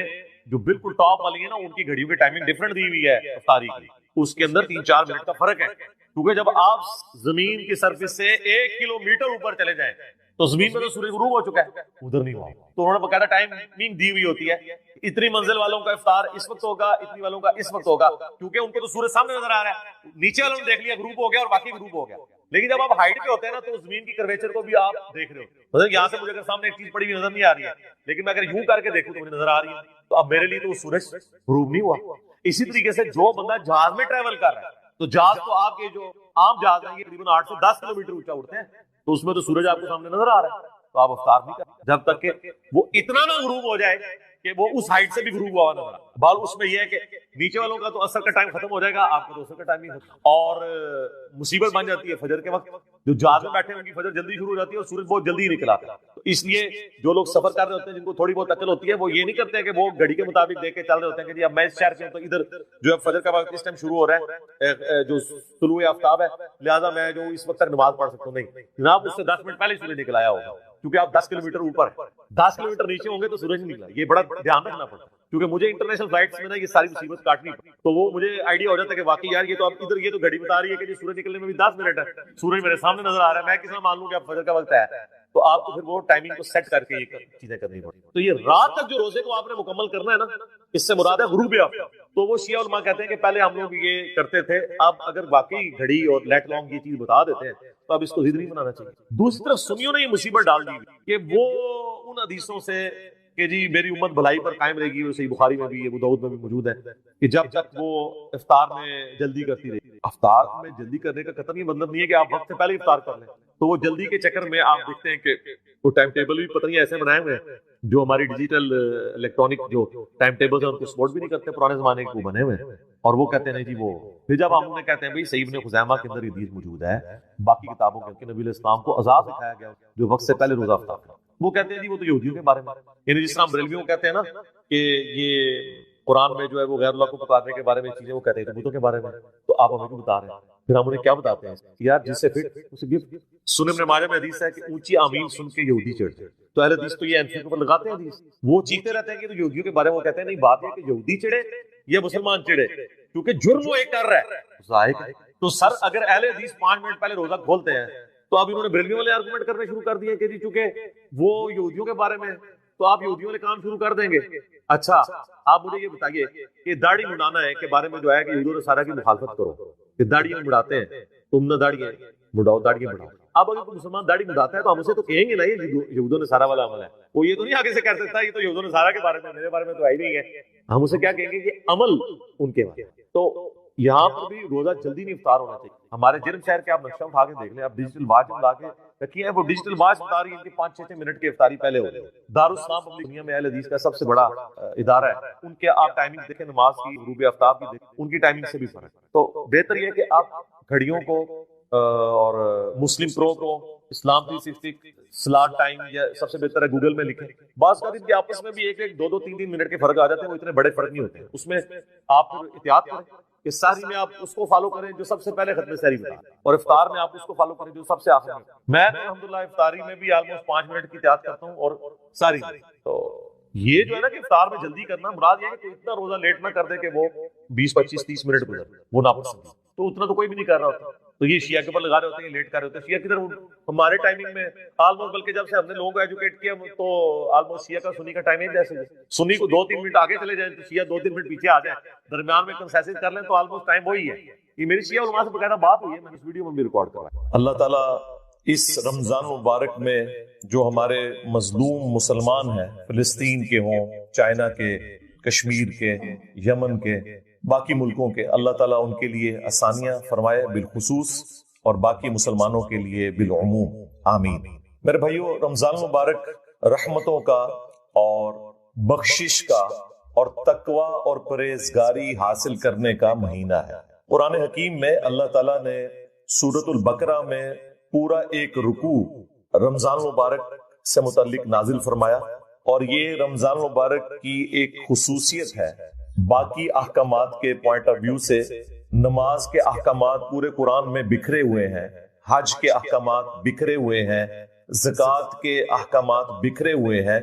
جو بالکل ٹاپ والی ہے نا ان کی گھڑیوں کی ٹائمنگ ڈفرنٹ دی ہوئی ہے افطاری کی، اس کے اندر 3-4 منٹ کا فرق ہے، کیونکہ جب آپ زمین کی سرفس سے 1 کلومیٹر اوپر چلے جائیں تو زمین میں تو سورج غروب ہو چکا ہے، ادھر نہیں ہوا، تو انہوں نے باقاعدہ ٹائمنگ دی ہوئی ہوتی ہے، اتنی منزل والوں کا افطار اس وقت ہوگا، اتنی والوں کا اس وقت ہوگا، کیونکہ ان کو تو سورج سامنے نظر آ رہا ہے، نیچے والوں نے دیکھ لیا غروب ہو گیا اور باقی غروب ہو گیا، لیکن جب آپ ہائٹ پہ ہوتے ہیں نا تو زمین کی کرویچر کو بھی آپ دیکھ رہے ہو، مطلب یہاں سے مجھے اگر سامنے ایک چیز پڑی ہوئی نظر نہیں آ رہی ہے، لیکن میں اگر یوں کر کے دیکھوں تو مجھے نظر آ رہی ہے، تو اب میرے لیے تو وہ سورج غروب نہیں ہوا۔ اسی طریقے سے جو بندہ جہاز میں ٹریول کر رہا ہے، تو جہاز تو آپ کے جو عام جہاز ہیں یہ تقریباً 8 سے 10 کلومیٹر اونچا اڑتے ہیں، تو اس میں تو سورج آپ کو سامنے نظر آ رہا ہے، تو آپ افطار نہیں کریں جب تک کہ وہ اتنا نہ غروب ہو جائے کہ وہ اس ہائٹ سے بھی غروب ہوا نظر آ۔ بال اس میں یہ ہے کہ نیچے والوں کا تو اثر کا ٹائم ختم ہو جائے گا، آپ کا تو اثر کا ٹائم نہیں ختم، اور مصیبت بن جاتی ہے فجر کے وقت، جو جہاز میں بیٹھے ہیں ان کی فجر جلدی شروع ہو جاتی ہے اور سورج بہت جلدی نکل آتا ہے، تو اس لیے جو لوگ سفر کر رہے ہوتے ہیں جن کو تھوڑی بہت عقل ہوتی ہے وہ یہ نہیں کرتے کہ وہ گھڑی کے مطابق دیکھ کے چل رہے ہوتے ہیں کہ جی اب میں اس شہر سے ہوں تو ادھر جو ہے فجر کا وقت اس ٹائم شروع ہو رہا ہے، جو طلوع آفتاب ہے لہٰذا میں جو اس وقت تک نماز پڑھ سکتا ہوں، نہیں جناب، اس سے 10 منٹ پہلے سورج نکل آیا ہوگا، کیونکہ آپ 10 کلومیٹر اوپر 10 کلومیٹر نیچے ہوں گے تو سورج نہیں نکلا، یہ بڑا دھیان رکھنا پڑتا ہے، کیونکہ مجھے انٹرنیشنل فلائٹس میں نا یہ ساری مصیبت کاٹنی پڑتی، تو وہ مجھے آئیڈیا ہو جاتا ہے کہ واقعی یار یہ تو اب ادھر یہ تو گھڑی بتا رہی ہے کہ جی سورج نکلنے میں بھی 10 منٹ ہے، سورج میرے سامنے نظر آ رہا ہے، میں کس طرح مان لوں کہ اب فجر کا وقت ہے، تو آپ کو پھر وہ ٹائمنگ کو سیٹ کر کے یہ چیزیں کرنی پڑتی۔ تو یہ رات تک جو روزے کو آپ نے مکمل کرنا ہے نا، اس سے مراد ہے غروب آفتاب، تو وہ شیعہ علماء کہتے ہیں کہ پہلے ہم لوگ یہ کرتے تھے، اب اگر واقعی گھڑی اور لیٹ لانگ یہ چیز بتا دیتے ہیں تو اب اس کو ضد نہیں بنانا چاہیے۔ دوسری طرف سنیوں نے یہ مصیبت ڈال دی کہ وہ ان حدیثوں سے کہ جی میری امت بھلائی پر قائم رہے گی، وہ صحیح بخاری میں بھی ابو داؤد میں بھی موجود ہے کہ جب تک وہ افطار میں جلدی کرتی رہی، افطار میں جلدی کرنے کا قطعی مطلب نہیں ہے کہ آپ وقت سے پہلے افطار کر لیں، تو وہ جلدی کے چکر میں آپ دیکھتے ہیں کہ وہ ٹائم ٹیبل بھی پتہ نہیں ایسے بنائے ہوئے ہیں جو ہماری ڈیجیٹل الیکٹرانک جو ٹائم ٹیبلز ہیں ان کو سپورٹ بھی نہیں کرتے، پرانے زمانے کے وہ بنے ہوئے ہیں، اور وہ کہتے ہیں جی وہ پھر جب ہم انہیں کہتے ہیں بھائی صحیح ابن خزیمہ کے اندر یہ حدیث موجود ہے، باقی کتابوں کے کہ نبی علیہ السلام کو عذاب دکھایا گیا جو وقت سے پہلے روزہ افطار کرا، وہ کہتے ہیں جی وہ تو یہودیوں کے بارے میں، یعنی جس طرح بریلویوں کہتے ہیں نا کہ یہ قرآن میں جو ہے وہ غیر اللہ کو پکارنے کے بارے میں چیزیں وہ کہتے ہیں بتوں کے بارے میں، تو آپ ہمیں کیوں بتا رہے ہیں؟ پھر ہم انہیں کیا بتاتے ہیں یار جس سے پھر اسے گفٹ۔ سنن ابن ماجہ میں حدیث ہے کہ اونچی آمین سن کے یہودی چڑھتے، تو اہل حدیث تو یہ ایم سی کے اوپر لگاتے ہیں حدیث، وہ چیختے رہتے ہیں کہ تو یہودیوں کے بارے میں وہ کہتے ہیں نہیں، بات ہے کہ یہودی چڑھے یا مسلمان چڑھے، کیونکہ جرم وہ ایک کر رہا ہے ظاہر ہے۔ تو سر اگر اہل حدیث 5 منٹ پہلے روزہ کھولتے ہیں تو اب انہوں نے بریلویوں والے آرگومنٹ کرنے شروع کر دیے کہ جی چونکہ وہ یہودیوں کے بارے میں تو آپ یہودیوں والے کام شروع کر دیں گے۔ اچھا آپ مجھے یہ بتائیے کہ داڑھی مڈانا ہے کے بارے میں جو ہے کہ یہود و نصارہ کی مخالفت کرو کہ داڑیاں مڈاتے ہیں، تم نہ داڑیاں مڈاؤ، داڑیاں مڈاؤ۔ اب اگر کوئی مسلمان داڑھی مڈاتا ہے تو ہم اسے تو کہیں گے نا یہ یہود و نصارہ والا عمل ہے، وہ یہ تو نہیں آگے سے کہہ سکتا یہ تو یہود و نصارہ کے بارے میں، میرے بارے میں تو ہے ہی نہیں ہے، ہم اسے کیا کہیں گے کہ عمل ان کے بارے میں۔ تو یہاں پر بھی روزہ جلدی نہیں افطار ہونا چاہیے۔ ہمارے جرم شہر کے آپ نقشہ اٹھا کے دیکھ لیں، آپ ڈیجیٹل واچ لا کے رکھیے، وہ ڈیجیٹل واچ بتا رہی ہے ان کی 5-6 منٹ کی افطاری پہلے ہو گئی۔ دارالاسلام پبلک دنیا میں اہل حدیث کا سب سے بڑا ادارہ ہے، ان کے آپ ٹائمنگ دیکھیں، نماز کی، غروب آفتاب کی دیکھیں، ان کی ٹائمنگ سے بھی فرق ہے۔ تو بہتر یہ کہ آپ گھڑیوں کو اور مسلم پرو کو، اسلام 360 سلاٹ ٹائم، یا سب سے بہتر ہے گوگل میں لکھیں۔ بعض کا ان کے آپس میں بھی 1-2 3 منٹ کے فرق آ جاتے ہیں، وہ اتنے بڑے فرق نہیں ہوتے ہیں، اس میں آپ احتیاط کریں کہ ساری میں آپ اس کو فالو کریں جو سب سے پہلے ختم سحری بتا، اور افطار میں آپ اس کو فالو کریں جو سب سے آخر میں۔ میں تو الحمدللہ افطاری میں بھی آلموسٹ 5 منٹ کی احتیاط کرتا ہوں، اور ساری میں تو یہ جو ہے نا کہ افطار میں جلدی کرنا، مراد یہ ہے کہ اتنا روزہ لیٹ نہ کر دے کہ وہ 20-25-30 منٹ گزر، وہ ناپسند، تو اتنا تو کوئی بھی نہیں کر رہا ہوتا، تو یہ شیعہ کے اوپر لگا رہے ہوتے ہیں، لیٹ کر رہے ہوتے ہیں۔ شیعہ کدھر ہمارے ٹائمنگ میں آلموسٹ، بلکہ جب سے ہم نے لوگوں کو ایجوکیٹ کیا تو آلموسٹ شیعہ کا سنی کا ٹائمنگ جیسے سنی کو 2-3 منٹ آگے چلے جائیں تو شیعہ 2-3 منٹ پیچھے آ جائیں، درمیان میں کنسیسز کر لیں تو آلموسٹ ٹائم وہی ہے۔ یہ میری شیعہ علماء سے باقاعدہ بات ہوئی ہے، میں نے اس ویڈیو میں بھی ریکارڈ کرا ہے۔ اللہ تعالیٰ اس رمضان مبارک میں جو ہمارے مظلوم مسلمان ہیں، فلسطین کے ہوں، چائنا کے، کشمیر کے، یمن کے، باقی ملکوں کے، اللہ تعالیٰ ان کے لیے آسانیاں فرمائے بالخصوص، اور باقی مسلمانوں کے لیے بالعموم، آمین۔ میرے بھائیو، رمضان مبارک رحمتوں کا اور بخشش کا اور تقوی اور پرہیزگاری حاصل کرنے کا مہینہ ہے۔ قرآن حکیم میں اللہ تعالیٰ نے سورۃ البقرہ میں پورا ایک رکوع رمضان مبارک سے متعلق نازل فرمایا، اور یہ رمضان مبارک کی ایک خصوصیت ہے۔ باقی احکامات کے پوائنٹ آف ویو سے نماز کے احکامات پورے قرآن میں بکھرے ہوئے ہیں، حج کے احکامات بکھرے ہوئے ہیں، زکوٰۃ کے احکامات بکھرے ہوئے ہیں،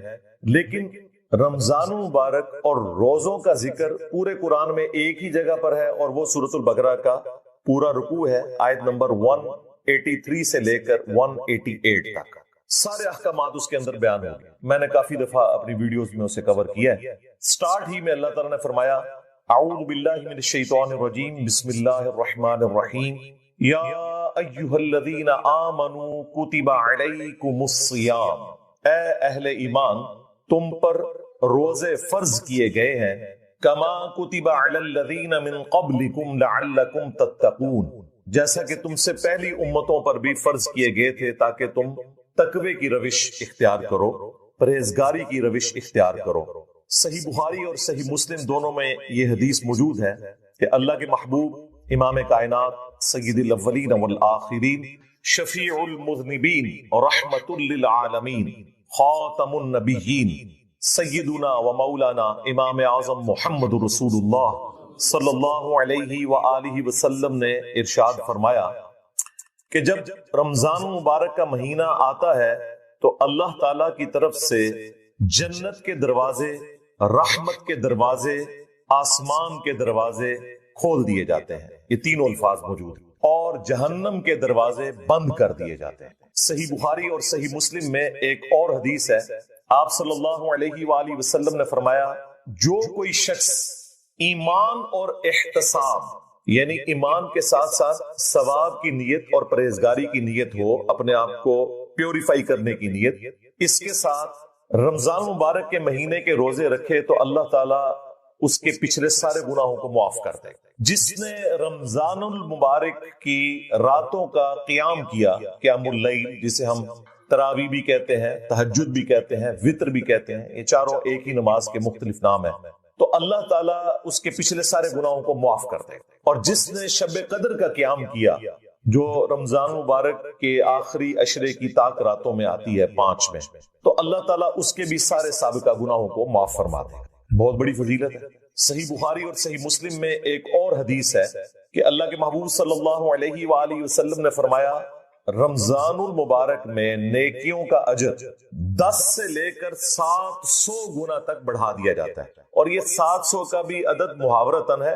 لیکن رمضان مبارک اور روزوں کا ذکر پورے قرآن میں ایک ہی جگہ پر ہے، اور وہ سورۃ البقرہ کا پورا رکوع ہے، آیت نمبر 183 سے لے کر 188 تک۔ سارے احکامات اس کے اندر بیان ہوں گے. میں نے کافی دفعہ اپنی ویڈیوز میں اسے کور کیا ہے. سٹارٹ ہی میں اللہ تعالیٰ نے فرمایا اعوذ باللہ من الشیطان الرجیم بسم اللہ الرحمن الرحیم یا ایہا الذین آمنوا کتب علیکم الصیام، اے اہل ایمان تم پر روزے فرض کیے گئے ہیں، کما کتب علی الذین من قبلکم لعلکم تتقون، جیسا کہ تم سے پہلی امتوں پر بھی فرض کیے گئے تھے تاکہ تم تقوی کی روش اختیار کرو، پرہیزگاری کی روش اختیار کرو. صحیح بخاری اور صحیح مسلم دونوں میں یہ حدیث موجود ہے کہ اللہ کے محبوب امام کائنات سید الاولین والآخرین شفیع المذنبین رحمت للعالمین خاتم النبیین سیدنا و مولانا امام اعظم محمد رسول اللہ صلی اللہ علیہ وآلہ وسلم نے ارشاد فرمایا کہ جب رمضان مبارک کا مہینہ آتا ہے تو اللہ تعالی کی طرف سے جنت کے دروازے، رحمت کے دروازے، آسمان کے دروازے کھول دیے جاتے ہیں. یہ تینوں الفاظ موجود ہیں. اور جہنم کے دروازے بند کر دیے جاتے ہیں. صحیح بخاری اور صحیح مسلم میں ایک اور حدیث ہے. آپ صلی اللہ علیہ وآلہ وسلم نے فرمایا جو کوئی شخص ایمان اور احتساب یعنی ایمان کے ساتھ ساتھ ثواب کی نیت اور پرہیزگاری کی نیت ہو، اپنے آپ کو پیوریفائی کرنے کی نیت، اس کے ساتھ رمضان مبارک کے مہینے کے روزے رکھے تو اللہ تعالیٰ اس کے پچھلے سارے گناہوں کو معاف کر دے. جس نے رمضان المبارک کی راتوں کا قیام کیا، قیام اللیل جسے ہم تراویح بھی کہتے ہیں، تہجد بھی کہتے ہیں، وطر بھی کہتے ہیں، یہ چاروں ایک ہی نماز کے مختلف نام ہیں، تو اللہ تعالیٰ اس کے پچھلے سارے گناہوں کو معاف کر دے. اور جس نے شب قدر کا قیام کیا جو رمضان مبارک کے آخری عشرے کی طاق راتوں میں آتی ہے 5 میں، تو اللہ تعالیٰ اس کے بھی سارے سابقہ گناہوں کو معاف فرما دے. بہت بڑی فضیلت ہے. صحیح بخاری اور صحیح مسلم میں ایک اور حدیث ہے کہ اللہ کے محبوب صلی اللہ علیہ وآلہ وسلم نے فرمایا رمضان المبارک میں نیکیوں کا اجر 10 سے لے کر 700 گنا تک بڑھا دیا جاتا ہے. اور یہ 700 کا بھی عدد محاورتاً ہے،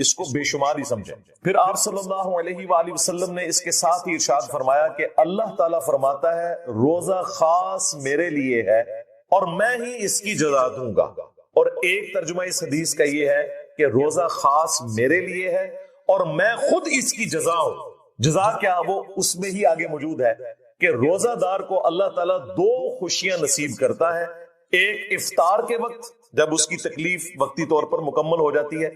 اس کو بے شمار ہی سمجھیں. پھر آپ صلی اللہ علیہ وآلہ وسلم نے اس کے ساتھ ہی ارشاد فرمایا کہ اللہ تعالیٰ فرماتا ہے روزہ خاص میرے لیے ہے اور میں ہی اس کی جزا دوں گا. اور ایک ترجمہ اس حدیث کا یہ ہے کہ روزہ خاص میرے لیے ہے اور میں خود اس کی جزا ہوں. جزا کیا؟ وہ اس میں ہی آگے موجود ہے کہ روزہ دار کو اللہ تعالیٰ 2 خوشیاں نصیب کرتا ہے. ایک افطار کے وقت جب اس کی تکلیف وقتی طور پر مکمل ہو جاتی ہے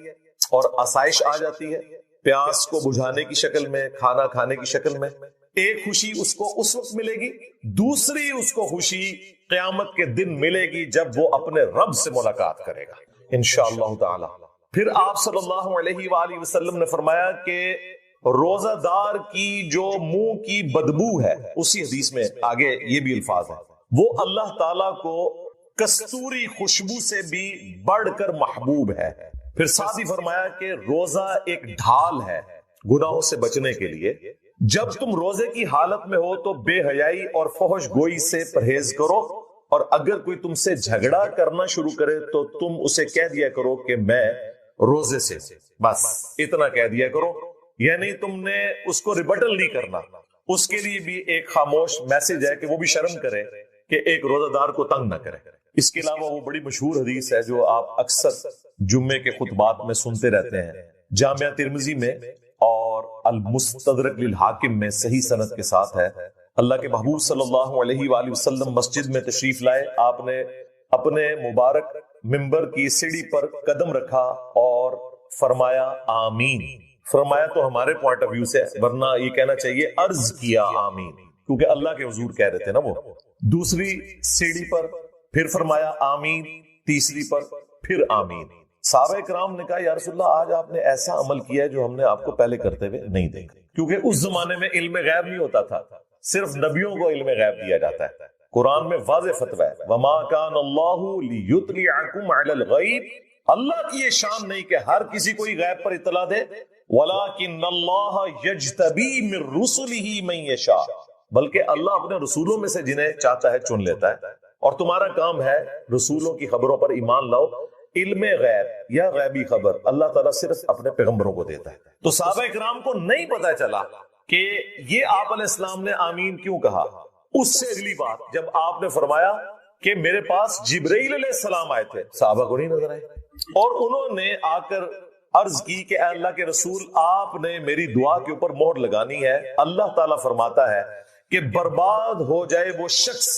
اور آسائش آ جاتی ہے، پیاس کو بجھانے کی شکل میں، کھانا کھانے کی شکل میں، ایک خوشی اس کو اس وقت ملے گی. دوسری اس کو خوشی قیامت کے دن ملے گی جب وہ اپنے رب سے ملاقات کرے گا انشاءاللہ تعالی. پھر آپ صلی اللہ علیہ وآلہ وسلم نے فرمایا کہ روزہ دار کی جو منہ کی بدبو ہے، اسی حدیث میں آگے یہ بھی الفاظ ہے، وہ اللہ تعالیٰ کو کستوری خوشبو سے بھی بڑھ کر محبوب ہے. پھر ساتھ ہی فرمایا کہ روزہ ایک ڈھال ہے گناہوں سے بچنے کے لیے. جب تم روزے کی حالت میں ہو تو بے حیائی اور فحش گوئی سے پرہیز کرو، اور اگر کوئی تم سے جھگڑا کرنا شروع کرے تو تم اسے کہہ دیا کرو کہ میں روزے سے، بس اتنا کہہ دیا کرو. یعنی تم نے اس کو ریبٹل نہیں کرنا. اس کے لیے بھی ایک خاموش میسج ہے کہ وہ بھی شرم کرے کہ ایک روزہ دار کو تنگ نہ کرے. اس کے علاوہ وہ بڑی مشہور حدیث ہے جو آپ اکثر جمعے کے خطبات میں سنتے رہتے ہیں، جامعہ ترمذی میں اور المستدرک للحاکم میں صحیح سند کے ساتھ ہے. اللہ کے محبوب صلی اللہ علیہ وآلہ وسلم مسجد میں تشریف لائے. آپ نے اپنے مبارک منبر کی سیڑھی پر قدم رکھا اور فرمایا آمین. فرمایا تو ہمارے پوائنٹ آف ویو سے، ورنہ یہ کہنا چاہیے عرض کیا آمین، کیونکہ اللہ کے حضور کہہ رہے تھے نا وہ. دوسری سیڑھی پر پھر فرمایا آمین، تیسری پر پھر آمین. صحابہ کرام نے کہا یا رسول اللہ آج آپ نے ایسا عمل کیا ہے جو ہم نے آپ کو پہلے کرتے ہوئے نہیں دیکھا. کیونکہ اس زمانے میں علم غیب نہیں ہوتا تھا، صرف نبیوں کو علم غیب دیا جاتا ہے. قرآن میں واضح فتویٰ ہے وَمَا كَانَ اللَّهُ لِيُطْلِعَكُمْ عَلَى الْغَيْبِ، اللہ کی یہ شان نہیں کہ ہر کسی کو غیب پر اطلاع دے. وَلَكِنَّ اللَّهَ يَجْتَبِي مِن رُّسُلِهِ مَن يَشَاءُ، بلکہ اللہ اپنے رسولوں میں سے جنہیں چاہتا ہے چن لیتا ہے. اور تمہارا کام ہے رسولوں کی خبروں پر ایمان لاؤ. علم غیب یا غیبی خبر اللہ تعالیٰ صرف اپنے پیغمبروں کو دیتا ہے. تو صحابہ کرام کو نہیں پتا چلا کہ یہ آپ علیہ السلام نے آمین کیوں کہا. اس سے اگلی بات جب آپ نے فرمایا کہ میرے پاس جبرائیل علیہ السلام آئے تھے، صحابہ کو نہیں نظر آئے، اور انہوں نے آ کر عرض کی کہ اے اللہ کے رسول آپ نے میری دعا کے اوپر مہر لگانی ہے۔ اللہ تعالیٰ فرماتا ہے کہ برباد ہو جائے وہ شخص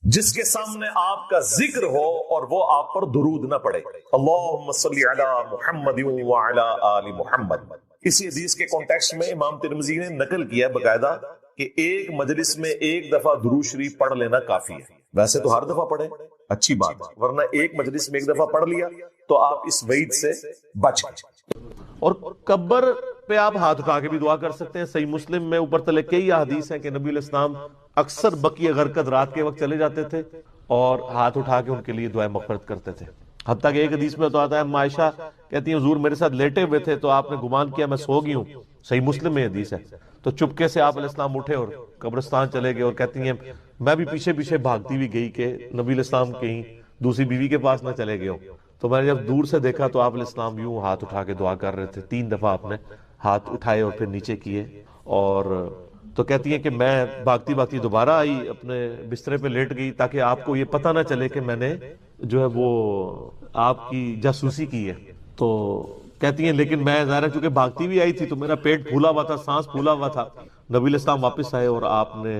جس کے سامنے آپ کا ذکر ہو اور وہ آپ پر درود نہ پڑے۔ اللہم صلی علی محمد وعلی آل محمد۔ اسی حدیث کے کانٹیکسٹ میں امام ترمذی نے نقل کیا باقاعدہ کہ ایک مجلس میں ایک دفعہ درود شریف پڑھ لینا کافی ہے۔ ویسے تو ہر دفعہ پڑھے اچھی بات ہے، ورنہ ایک مجلس میں ایک دفعہ پڑھ لیا تو آپ اس وعید سے بچ گئے۔ اور قبر پہ آپ ہاتھ اٹھا کے بھی دعا کر سکتے ہیں۔ صحیح مسلم میں اوپر تلے کئی احادیث ہیں کہ نبی علیہ السلام اکثر بقیع غرقد رات کے وقت چلے جاتے تھے اور ہاتھ اٹھا کے ان کے لیے دعائیں مغفرت کرتے تھے۔ حتیٰ کہ ایک حدیث میں تو آتا ہے عائشہ کہتی ہیں حضور میرے ساتھ لیٹے ہوئے تھے تو آپ نے گمان کیا میں سو گئی ہوں، صحیح مسلم میں حدیث ہے، تو چپکے سے آپ علیہ السلام اٹھے اور قبرستان چلے گئے، اور کہتی ہیں میں بھی پیچھے پیچھے بھاگتی ہوئی گئی کہ نبی علیہ السلام کہیں دوسری بیوی کے پاس نہ چلے گئے ہو، تو میں نے جب دور سے دیکھا تو آپ علیہ السلام یوں ہاتھ اٹھا کے دعا کر رہے تھے، 3 دفعہ آپ نے ہاتھ اٹھائے اور پھر نیچے کیے، اور تو کہتی ہیں کہ میں بھاگتی بھاگتی دوبارہ آئی، اپنے بسترے پہ لیٹ گئی تاکہ آپ کو یہ پتہ نہ چلے کہ میں نے جو ہے وہ آپ کی جاسوسی کی ہے۔ تو کہتی ہیں لیکن میں ظاہر چونکہ بھاگتی بھی آئی تھی تو میرا پیٹ پھولا ہوا تھا، سانس پھولا ہوا تھا۔ نبی علیہ السلام واپس آئے اور آپ نے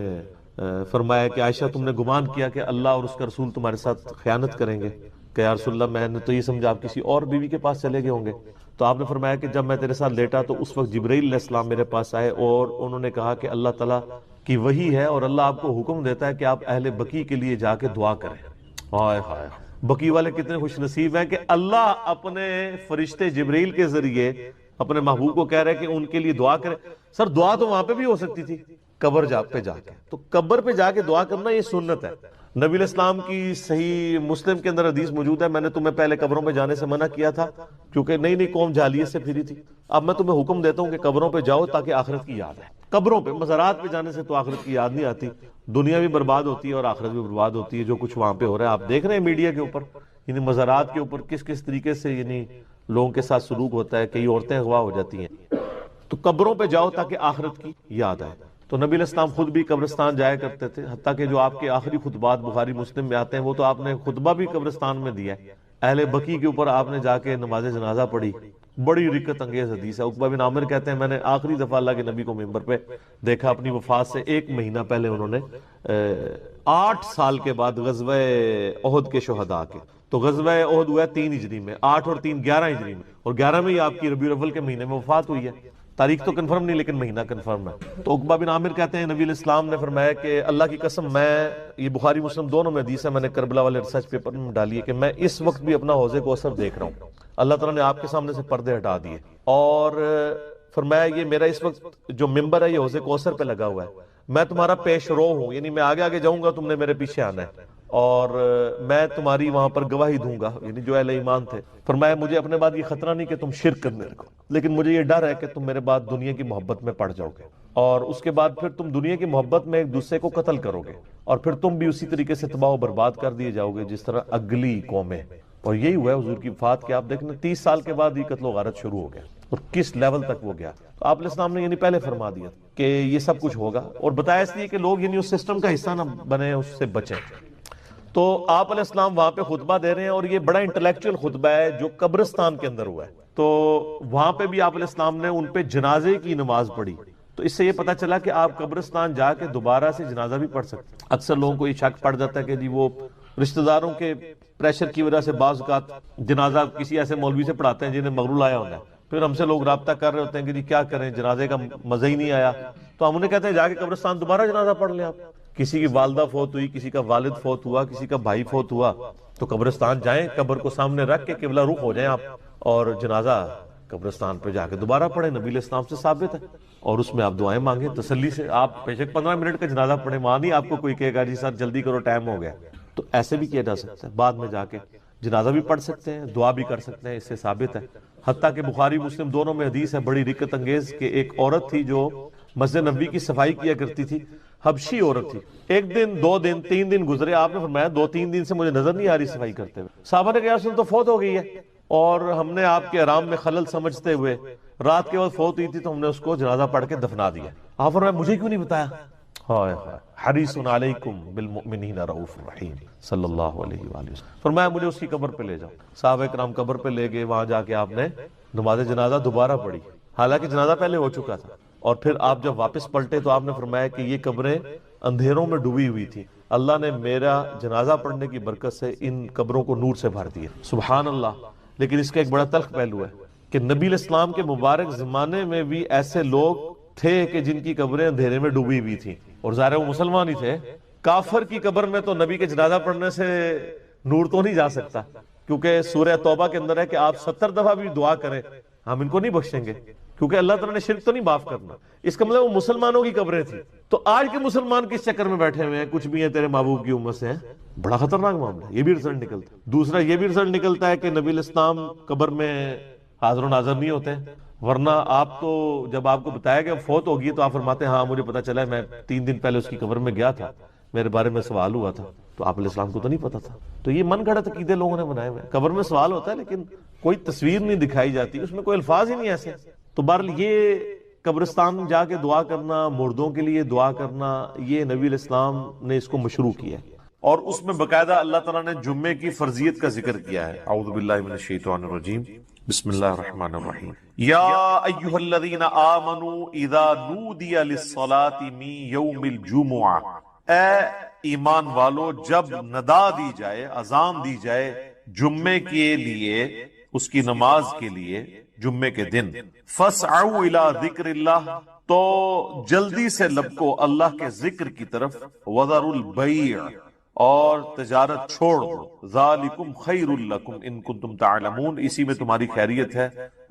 فرمایا کہ عائشہ تم نے گمان کیا کہ اللہ اور اس کا رسول تمہارے ساتھ خیانت کریں گے؟ کہ یا رسول اللہ میں نے تو یہ سمجھا آپ کسی اور بیوی کے پاس چلے گئے ہوں گے۔ تو آپ نے فرمایا کہ جب میں تیرے ساتھ لیٹا تو اس وقت جبرائیل علیہ السلام میرے پاس آئے اور انہوں نے کہا کہ اللہ تعالیٰ کی وحی ہے اور اللہ آپ کو حکم دیتا ہے کہ آپ اہل بقیع کے لیے جا کے دعا کریں۔ ہائے ہائے، بقیع والے کتنے خوش نصیب ہیں کہ اللہ اپنے فرشتے جبرائیل کے ذریعے اپنے محبوب کو کہہ رہے کہ ان کے لیے دعا کریں۔ سر دعا تو وہاں پہ بھی ہو سکتی تھی، قبر پہ جا کے، تو قبر پہ جا کے دعا کرنا یہ سنت ہے۔ نبی علیہ السلام کی صحیح مسلم کے اندر حدیث موجود ہے، میں نے تمہیں پہلے قبروں پہ جانے سے منع کیا تھا کیونکہ نئی نئی قوم جاہلیت سے پھری تھی، اب میں تمہیں حکم دیتا ہوں کہ قبروں پہ جاؤ تاکہ آخرت کی یاد ہے۔ قبروں پہ، مزارات پہ جانے سے تو آخرت کی یاد نہیں آتی، دنیا بھی برباد ہوتی ہے اور آخرت بھی برباد ہوتی ہے۔ جو کچھ وہاں پہ ہو رہا ہے آپ دیکھ رہے ہیں میڈیا کے اوپر، یعنی مزارات کے اوپر کس کس طریقے سے یعنی لوگوں کے ساتھ سلوک ہوتا ہے، کئی عورتیں اغوا ہو جاتی ہیں۔ تو قبروں پہ جاؤ تاکہ آخرت کی یاد آئے۔ تو نبی علیہ السلام خود بھی قبرستان جایا کرتے تھے، حتیٰ کہ جو آپ کے آخری خطبات بخاری مسلم میں آتے ہیں وہ تو آپ نے خطبہ بھی قبرستان میں دیا ہے۔ اہل بقیع کے اوپر آپ نے جا کے نماز جنازہ پڑھی، بڑی رکت انگیز حدیث ہے۔ عقبہ بن عامر کہتے ہیں میں نے آخری دفعہ اللہ کے نبی کو منبر پہ دیکھا اپنی وفات سے 1 مہینہ پہلے، انہوں نے 8 سال کے بعد غزوہ احد کے شہداء کے، تو غزوہ احد ہوا ہے 3 ہجری میں، 8 اور 3 11 ہجری میں، اور 11 میں ہی آپ کی ربیع الاول کے مہینے میں وفات ہوئی ہے۔ تاریخ تو کنفرم نہیں لیکن مہینہ کنفرم ہے۔ تو عقبہ بن عامر کہتے ہیں نبی علیہ السلام نے فرمایا کہ اللہ کی قسم میں، یہ بخاری مسلم دونوں میں حدیث ہے، میں نے کربلا والے ریسرچ پیپر میں ڈالی ہے کہ میں اس وقت بھی اپنا حوض کوثر دیکھ رہا ہوں، اللہ تعالیٰ نے آپ کے سامنے سے پردے ہٹا دیے، اور فرمایا یہ میرا اس وقت جو ممبر ہے یہ حوض کوثر پہ لگا ہوا ہے، میں تمہارا پیش رو ہوں، یعنی میں آگے آگے جاؤں گا تم نے میرے پیچھے آنا ہے، اور میں تمہاری وہاں پر گواہی دوں گا، یعنی جو اہل ایمان تھے۔ فرمایا مجھے اپنے بعد یہ خطرہ نہیں کہ تم شرک کرنے لگو، لیکن مجھے یہ ڈر ہے کہ تم میرے بعد دنیا کی محبت میں پڑ جاؤ گے، اور اس کے بعد پھر تم دنیا کی محبت میں ایک دوسرے کو قتل کرو گے، اور پھر تم بھی اسی طریقے سے تباہ و برباد کر دیے جاؤ گے جس طرح اگلی قومیں۔ اور یہی ہوا ہے حضور کی وفات کے، آپ دیکھیں 30 سال کے بعد یہ قتل و غارت شروع ہو گیا، اور کس لیول تک وہ گیا۔ تو آپ علیہ السلام نے یعنی پہلے فرما دیا کہ یہ سب کچھ ہوگا، اور بتایا اس لیے کہ لوگ یعنی اس سسٹم کا حصہ نہ بنے، اس سے بچیں۔ تو آپ علیہ السلام وہاں پہ خطبہ دے رہے ہیں، اور یہ بڑا انٹلیکچوئل خطبہ ہے جو قبرستان کے اندر ہوا ہے، تو وہاں پہ بھی آپ علیہ السلام نے ان پہ جنازے کی نماز پڑھی۔ تو اس سے یہ پتہ چلا کہ آپ قبرستان جا کے دوبارہ سے جنازہ بھی پڑھ سکتے ہیں۔ اکثر لوگوں کو یہ شک پڑ جاتا ہے کہ جی وہ رشتہ داروں کے پریشر کی وجہ سے بعض اوقات جنازہ کسی ایسے مولوی سے پڑھاتے ہیں جنہیں مغرور آیا ہوتا ہے، پھر ہم سے لوگ رابطہ کر رہے ہوتے ہیں کہ جی کیا کریں، جنازے کا مزہ ہی نہیں آیا، تو ہم انہیں کہتے ہیں جا کے قبرستان دوبارہ جنازہ پڑھ لیں۔ آپ کسی کی والدہ فوت ہوئی، کسی کا والد فوت ہوا، کسی کا بھائی فوت ہوا، تو قبرستان جائیں، قبر کو سامنے رکھ کے قبلہ رخ ہو جائیں آپ، اور جنازہ قبرستان پہ جا کے دوبارہ پڑھیں، نبی علیہ السلام سے ثابت ہے، اور اس میں آپ دعائیں مانگیں تسلی سے۔ آپ بے شک 15 منٹ کا جنازہ پڑھیں، وہاں نہیں آپ کو کوئی کہے گا جی سر جلدی کرو ٹائم ہو گیا، تو ایسے بھی کیا جا سکتا ہے، بعد میں جا کے جنازہ بھی پڑھ سکتے ہیں، دعا بھی کر سکتے ہیں، اس سے ثابت ہے۔ حتیٰ کہ بخاری مسلم دونوں میں حدیث ہے بڑی رکت انگیز کہ ایک عورت تھی جو مسجد نبوی کی صفائی کیا کرتی تھی، حبشی عورت تھی۔ 1 دن 2 دن 3 دن گزرے، آپ نے فرمایا 2-3 دن سے مجھے نظر نہیں آ رہی صفائی کرتے ہوئے۔ صحابہ نے کہا تو فوت ہو گئی ہے، اور ہم نے آپ کے آرام میں خلل سمجھتے ہوئے رات کے وقت فوت ہوئی تھی تو ہم نے اس کو جنازہ پڑھ کے دفنا دیا۔ آپ فرمایا مجھے کیوں نہیں بتایا؟ ہائے ہائے حریص علیکم بالمؤمنین رؤوف الرحیم صلی اللہ علیہ وآلہ وسلم. فرمایا مجھے اس کی قبر پہ لے جاؤ. صحابہ کرام قبر پہ لے گئے. وہاں جا کے آپ نے نماز جنازہ دوبارہ پڑھی، حالانکہ جنازہ پہلے ہو چکا تھا. اور پھر آپ جب واپس پلٹے تو آپ نے فرمایا کہ یہ قبریں اندھیروں میں ڈوبی ہوئی تھی، اللہ نے میرا جنازہ پڑھنے کی برکت سے ان قبروں کو نور سے بھر دیا. سبحان اللہ. لیکن اس کا ایک بڑا تلخ پہلو ہے کہ نبی الاسلام کے مبارک زمانے میں بھی ایسے لوگ تھے کہ جن کی قبریں اندھیرے میں ڈوبی ہوئی تھیں، اور ظاہر وہ مسلمان ہی تھے. کافر کی قبر میں تو نبی کے جنازہ پڑھنے سے نور تو نہیں جا سکتا، کیونکہ سورہ توبہ کے اندر ہے کہ آپ 70 دفعہ بھی دعا کریں ہم ان کو نہیں بخشیں گے، کیونکہ اللہ تعالیٰ نے شرک تو نہیں معاف کرنا. اس کا مطلب وہ مسلمانوں کی قبریں تھیں. تو آج کے مسلمان کس چکر میں بیٹھے ہوئے ہیں، کچھ بھی ہیں تیرے محبوب کی امت سے ہیں. بڑا خطرناک معاملہ ہے. یہ بھی رزلٹ نکلتا ہے. دوسرا یہ بھی رزلٹ نکلتا ہے کہ نبی الاسلام قبر میں حاضر و ناظر نہیں ہوتے ہیں، ورنہ آپ تو جب آپ کو بتایا کہ فوت ہوگی تو آپ فرماتے ہیں ہاں مجھے پتا چلا ہے، میں 3 دن پہلے اس کی قبر میں گیا تھا، میرے بارے میں سوال ہوا تھا. تو آپ علیہ السلام کو تو نہیں پتا تھا. تو یہ من گھڑت عقیدے لوگوں نے بنائے ہوئے. قبر میں سوال ہوتا ہے لیکن کوئی تصویر نہیں دکھائی جاتی، اس میں کوئی الفاظ ہی نہیں ایسے. تو بہرحال یہ قبرستان جا کے دعا کرنا، مردوں کے لیے دعا کرنا، یہ نبی الاسلام نے اس کو مشروع کیا ہے. اور اس میں باقاعدہ اللہ تعالیٰ نے جمعے کی فرضیت کا ذکر کیا ہے. اعوذ باللہ من الشیطان الرجیم، بسم اللہ الرحمن الرحیم. یا ایھا الذین آمنوا اذا نودی للصلاۃ من یوم الجمعہ، اے ایمان والو جب ندا دی جائے، اذان دی جائے جمعے کے لیے، اس کی نماز کے لیے، جمعے کے دن، فاسعوا الی ذکر اللہ، تو جلدی سے لپکو اللہ کے ذکر کی طرف، وذروا البیع، اور تجارت چھوڑ دو، ذالکم خیر لکم ان کنتم تعلمون، اسی میں تمہاری خیریت ہے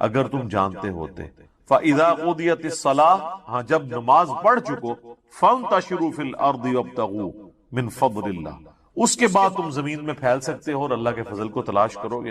اگر تم جانتے ہوتے. فاذا قضیت الصلاۃ، ہاں جب نماز پڑھ چکو، فانتشروا فی الارض وابتغوا من فضل اللہ، اس کے بعد تم زمین میں پھیل سکتے ہو اور اللہ کے فضل کو تلاش کرو.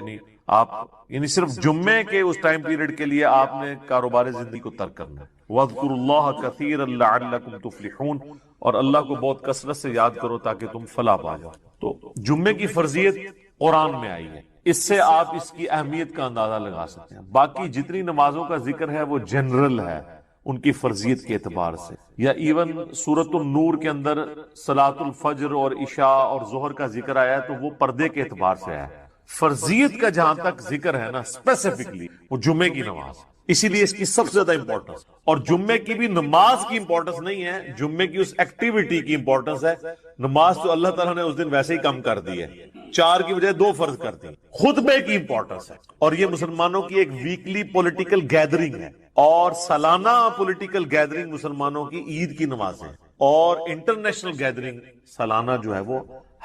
یعنی صرف جمعے کے اس ٹائم پیریڈ کے لیے آپ نے کاروبار زندگی کو ترک کرنا ہے. وَاذْكُرُوا اللَّهَ كَثِيرًا لَعَلَّكُمْ تُفْلِحُونَ، اور اللہ کو بہت کثرت سے یاد کرو تاکہ تم فلاح پا جاؤ. تو جمعے کی فرضیت قرآن میں آئی ہے، اس سے آپ اس کی اہمیت کا اندازہ لگا سکتے ہیں. باقی جتنی نمازوں کا ذکر ہے وہ جنرل ہے ان کی فرضیت کے اعتبار سے، یا ایون سورۃ النور کے اندر صلاۃ الفجر اور عشاء اور ظہر کا ذکر آیا ہے تو وہ پردے کے اعتبار سے آیا ہے. فرضیت کا جہاں تک ذکر ہے نا اسپیسیفکلی، وہ جمعے کی نماز، اسی لیے اس کی سب سے زیادہ امپورٹنس. اور جمعے کی بھی نماز کی امپورٹنس نہیں ہے، جمعے کی اس ایکٹیویٹی کی امپورٹنس ہے. نماز تو اللہ تعالیٰ نے اس دن ویسے ہی کم کر دی ہے، 4 کی بجائے 2 فرض کر دی. خطبے کی امپورٹنس ہے، اور یہ مسلمانوں کی ایک ویکلی پولیٹیکل گیدرنگ ہے، اور سالانہ پولیٹیکل گیدرنگ مسلمانوں کی عید کی نمازیں، اور انٹرنیشنل گیدرنگ سالانہ جو ہے وہ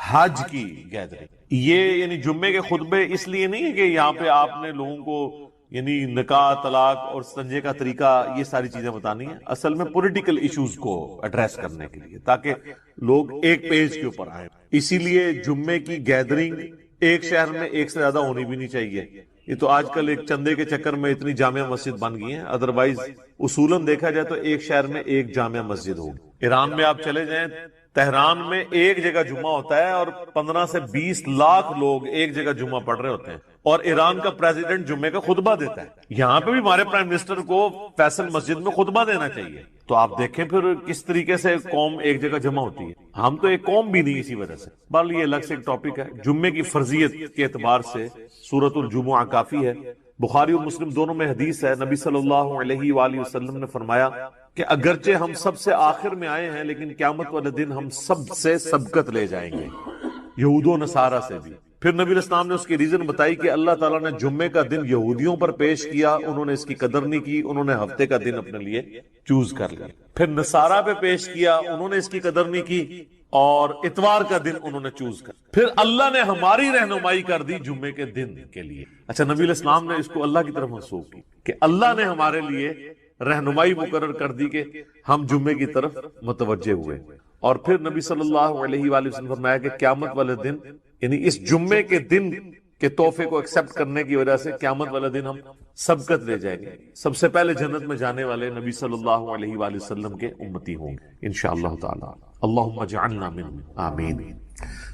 حج کی گیدرنگ. یہ یعنی جمعے کے خطبے اس لیے نہیں ہے کہ یہاں پہ آپ نے لوگوں کو یعنی نکاح، طلاق اور استنجے کا طریقہ، یہ ساری چیزیں بتانی ہیں، اصل میں پولیٹیکل ایشوز کو ایڈریس کرنے کے لیے، تاکہ لوگ ایک پیج کے اوپر آئیں. اسی لیے جمعے کی گیدرنگ ایک شہر میں ایک سے زیادہ ہونی بھی نہیں چاہیے. یہ تو آج کل ایک چندے کے چکر میں اتنی جامع مسجد بن گئی ہیں، ادروائز اصولاً دیکھا جائے تو ایک شہر میں ایک جامع مسجد ہوگی. ایران میں آپ چلے جائیں، تہران میں ایک جگہ جمعہ ہوتا ہے اور 15 سے 20 لاکھ لوگ ایک جگہ جمعہ پڑھ رہے ہوتے ہیں، اور ایران کا پریزیڈنٹ جمعے کا خطبہ دیتا ہے. یہاں پہ بھی ہمارے پرائم منسٹر کو فیصل مسجد میں خطبہ دینا چاہیے. تو آپ دیکھیں پھر کس طریقے سے قوم ایک جگہ جمع ہوتی ہے. ہم تو ایک قوم بھی نہیں اسی وجہ سے. بہرحال یہ الگ سے ایک ٹاپک ہے. جمعے کی فرضیت کے اعتبار سے سورۃ الجمعہ کافی ہے. بخاری اور مسلم دونوں میں حدیث ہے، نبی صلی اللہ علیہ وآلہ وسلم نے فرمایا کہ اگرچہ ہم سب سے آخر میں آئے ہیں لیکن قیامت والے دن ہم سب سے سبقت لے جائیں گے، یہود و نصارہ سے بھی. پھر نبی الاسلام نے اس کی ریزن بتائی کہ اللہ تعالیٰ نے جمعے کا دن یہودیوں پر پیش کیا، انہوں نے اس کی قدر نہیں کی، انہوں نے ہفتے کا دن اپنے لیے چوز کر لیا. پھر نصارہ پہ پیش کیا، انہوں نے اس کی قدر نہیں کی، اور اتوار کا دن انہوں نے چوز کر. پھر اللہ نے ہماری رہنمائی کر دی جمعے کے دن کے لیے. اچھا، نبی الاسلام نے اس کو اللہ کی طرف منسوخ کی کہ اللہ نے ہمارے لیے رہنمائی مقرر کر دی کہ ہم جمعے کی طرف متوجہ ہوئے. اور پھر نبی صلی اللہ علیہ وآلہ وسلم فرمایا کہ قیامت والے دن، یعنی اس جمعے کے دن کے تحفے کو ایکسپٹ کرنے کی وجہ سے قیامت والے دن ہم سبقت لے جائیں گے. سب سے پہلے جنت میں جانے والے نبی صلی اللہ علیہ وآلہ وسلم کے امتی ہوں گے انشاءاللہ تعالی. اللہم اجعلنا منہم، آمین.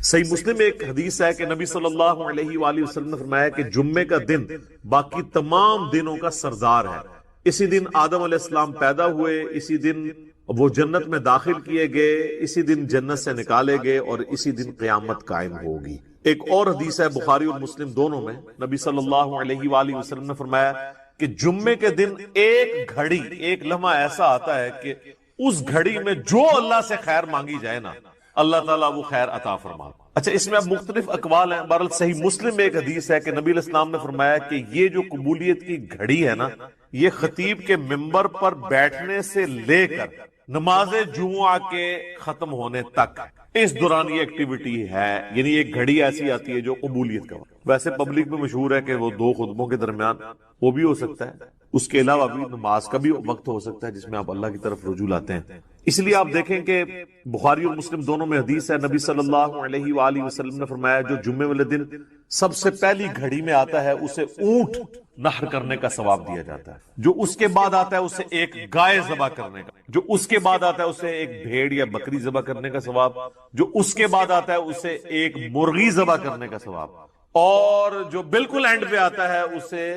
صحیح مسلم میں ایک حدیث ہے کہ نبی صلی اللہ علیہ وآلہ وسلم نے فرمایا کہ جمعے کا دن باقی تمام دنوں کا سردار ہے. اسی دن آدم علیہ السلام پیدا ہوئے، اسی دن وہ جنت میں داخل کیے گئے، اسی دن جنت سے نکالے گئے اور اسی دن قیامت قائم ہوگی۔ ایک اور حدیث ہے بخاری اور مسلم دونوں میں، نبی صلی اللہ علیہ وآلہ وسلم نے فرمایا کہ جمعے کے دن ایک گھڑی، ایک لمحہ ایسا آتا ہے کہ اس گھڑی میں جو اللہ سے خیر مانگی جائے نا، اللہ تعالیٰ وہ خیر عطا فرما۔ اچھا، اس میں اب مختلف اقوال ہیں، بہرحال صحیح مسلم میں ایک حدیث ہے کہ نبی علیہ السلام نے فرمایا کہ یہ جو قبولیت کی گھڑی ہے نا، یہ خطیب کے منبر پر بیٹھنے سے لے کر نماز جمعہ کے ختم ہونے تک، اس دوران یہ ایکٹیویٹی ہے، یعنی ایک گھڑی ایسی آتی ہے جو قبولیت کا وقت۔ ویسے پبلک میں مشہور ہے کہ وہ دو خطبوں کے درمیان وہ بھی ہو سکتا ہے، اس کے علاوہ بھی نماز کا بھی وقت ہو سکتا ہے جس میں آپ اللہ کی طرف رجوع لاتے ہیں۔ اس لیے آپ دیکھیں کہ بخاری اور مسلم دونوں میں حدیث ہے، نبی صلی اللہ علیہ وآلہ وسلم نے فرمایا جو جمعے والے دن سب سے پہلی گھڑی میں آتا ہے اسے اونٹ نحر کرنے کا ثواب دیا جاتا ہے، جو اس کے بعد آتا ہے اسے ایک گائے ذبح کرنے کا، جو اس کے بعد آتا ہے اسے ایک بھیڑ یا بکری ذبح کرنے کا ثواب، جو اس کے بعد آتا ہے اسے ایک مرغی ذبح کرنے کا ثواب، اور جو بالکل اینڈ پہ آتا ہے اسے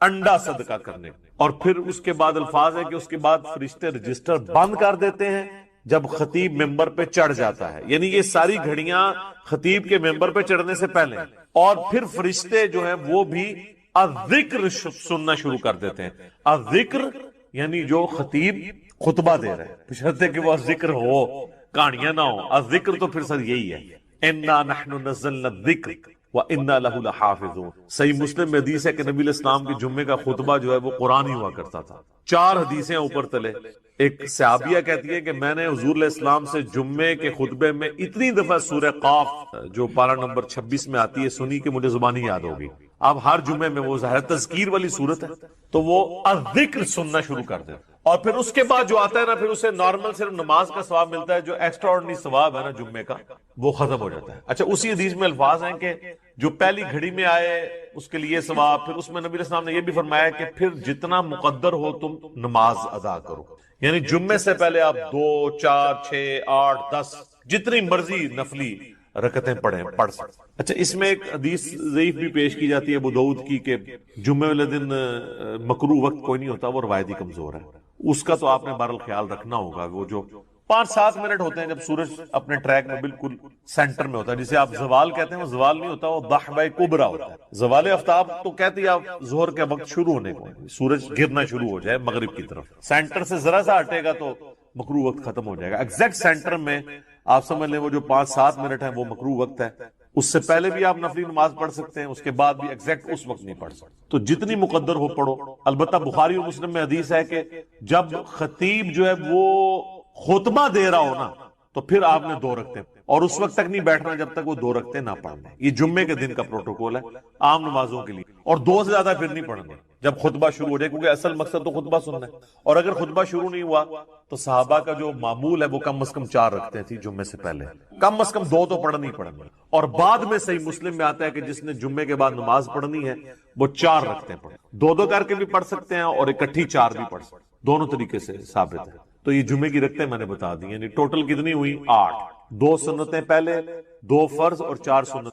انڈا صدقہ کرنے کا۔ اور پھر اس کے بعد الفاظ ہے کہ اس کے بعد فرشتے رجسٹر بند کر دیتے ہیں جب خطیب ممبر پہ چڑھ جاتا ہے، یعنی یہ ساری گھڑیاں خطیب کے ممبر پہ چڑھنے سے پہلے، اور پھر فرشتے جو ہیں وہ بھی الذکر سننا شروع کر دیتے ہیں۔ الذکر یعنی جو خطیب خطبہ دے رہے ہیں، بشرطے کہ وہ ذکر ہو، کہانیاں نہ ہو۔ الذکر تو پھر سر یہی ہے، انا نحن نزلنا الذکر وَإِنَّا لَهُ لَحَافِظُونَ۔ صحیح مسلم میں حدیث ہے کہ نبی علیہ السلام کے جمعے کا خطبہ جو ہے وہ قرآن ہی ہوا کرتا تھا۔ 4 حدیثیں اوپر تلے۔ ایک صحابیہ کہتی ہے کہ میں نے حضور علیہ السلام سے جمعے کے خطبے میں اتنی دفعہ سورہ قاف جو پارہ نمبر 26 میں آتی ہے سنی کہ مجھے زبانی یاد ہوگی۔ اب ہر جمعے میں وہ ظاہر تذکیر والی صورت ہے تو وہ الذکر سننا شروع کر دے، اور پھر اس کے بعد جو آتا ہے نا، پھر اسے نارمل صرف نماز کا ثواب ملتا ہے، جو ایکسٹرا آرڈنری ثواب ہے نا جمعے کا وہ ختم ہو جاتا ہے۔ اچھا، اسی حدیث میں الفاظ ہیں کہ جو پہلی گھڑی میں آئے اس کے لیے ثواب، پھر اس میں نبی علیہ السلام نے یہ بھی فرمایا کہ پھر جتنا مقدر ہو تم نماز ادا کرو، یعنی جمعے سے پہلے آپ 2 4 6 8 10 جتنی مرضی نفلی رکعتیں پڑھ سکتے۔ اچھا، اس میں ایک حدیث ضعیف بھی پیش کی جاتی ہے ابو داؤد کی کہ جمعے والے دن مکروہ وقت کوئی نہیں ہوتا، وہ روایتی کمزور ہے، اس کا تو آپ نے بہرحال خیال رکھنا ہوگا۔ وہ جو 5-7 منٹ ہوتے ہیں جب سورج اپنے ٹریک میں بالکل سینٹر میں ہوتا ہے، جسے آپ زوال کہتے ہیں، وہ زوال نہیں ہوتا، وہ ضحبہ کبریٰ ہوتا ہے۔ زوال آفتاب تو کہتے ہیں آپ ظہر کے وقت شروع ہونے کو، سورج گرنا شروع ہو جائے مغرب کی طرف، سینٹر سے ذرا سا ہٹے گا تو مکروہ وقت ختم ہو جائے گا۔ ایگزیکٹ سینٹر میں آپ سمجھ لیں وہ جو 5-7 منٹ ہیں وہ مکروہ وقت ہے، اس سے پہلے بھی آپ نفلی نماز پڑھ سکتے ہیں، اس کے بعد بھی ایگزیکٹ اس وقت نہیں پڑھ سکتے، تو جتنی مقدر ہو پڑھو۔ البتہ بخاری اور مسلم میں حدیث ہے کہ جب خطیب جو ہے وہ خطبہ دے رہا ہو نا تو پھر آپ نے 2 رکعتیں، اور اس وقت تک نہیں بیٹھنا جب تک وہ 2 رکعتیں نہ پڑھ لیں۔ یہ جمعے کے دن کا پروٹوکول ہے عام نمازوں کے لیے، اور 2 سے زیادہ پھر نہیں پڑھنا جب خطبہ شروع ہو جائے، کیونکہ اصل مقصد تو خطبہ سننا ہے، اور اگر خطبہ شروع نہیں ہوا تو صحابہ کا جو معمول ہے وہ کم از کم 4 رکعتیں تھی جمعے سے پہلے، کم از کم 2 تو پڑھنی پڑھنی، اور بعد میں صحیح مسلم میں آتا ہے کہ جس نے جمعے کے بعد نماز پڑھنی ہے وہ 4 رکعتیں پڑھے، 2 کر کے بھی پڑھ سکتے ہیں اور اکٹھی 4 بھی پڑھ سکتے ہیں، دونوں طریقے سے ثابت ہے۔ تو یہ جمعے کی رکعتیں میں نے بتا دی، یعنی ٹوٹل کتنی ہوئی؟ 8، 2 سنتیں پہلے، 2 فرض اور 4 سنت۔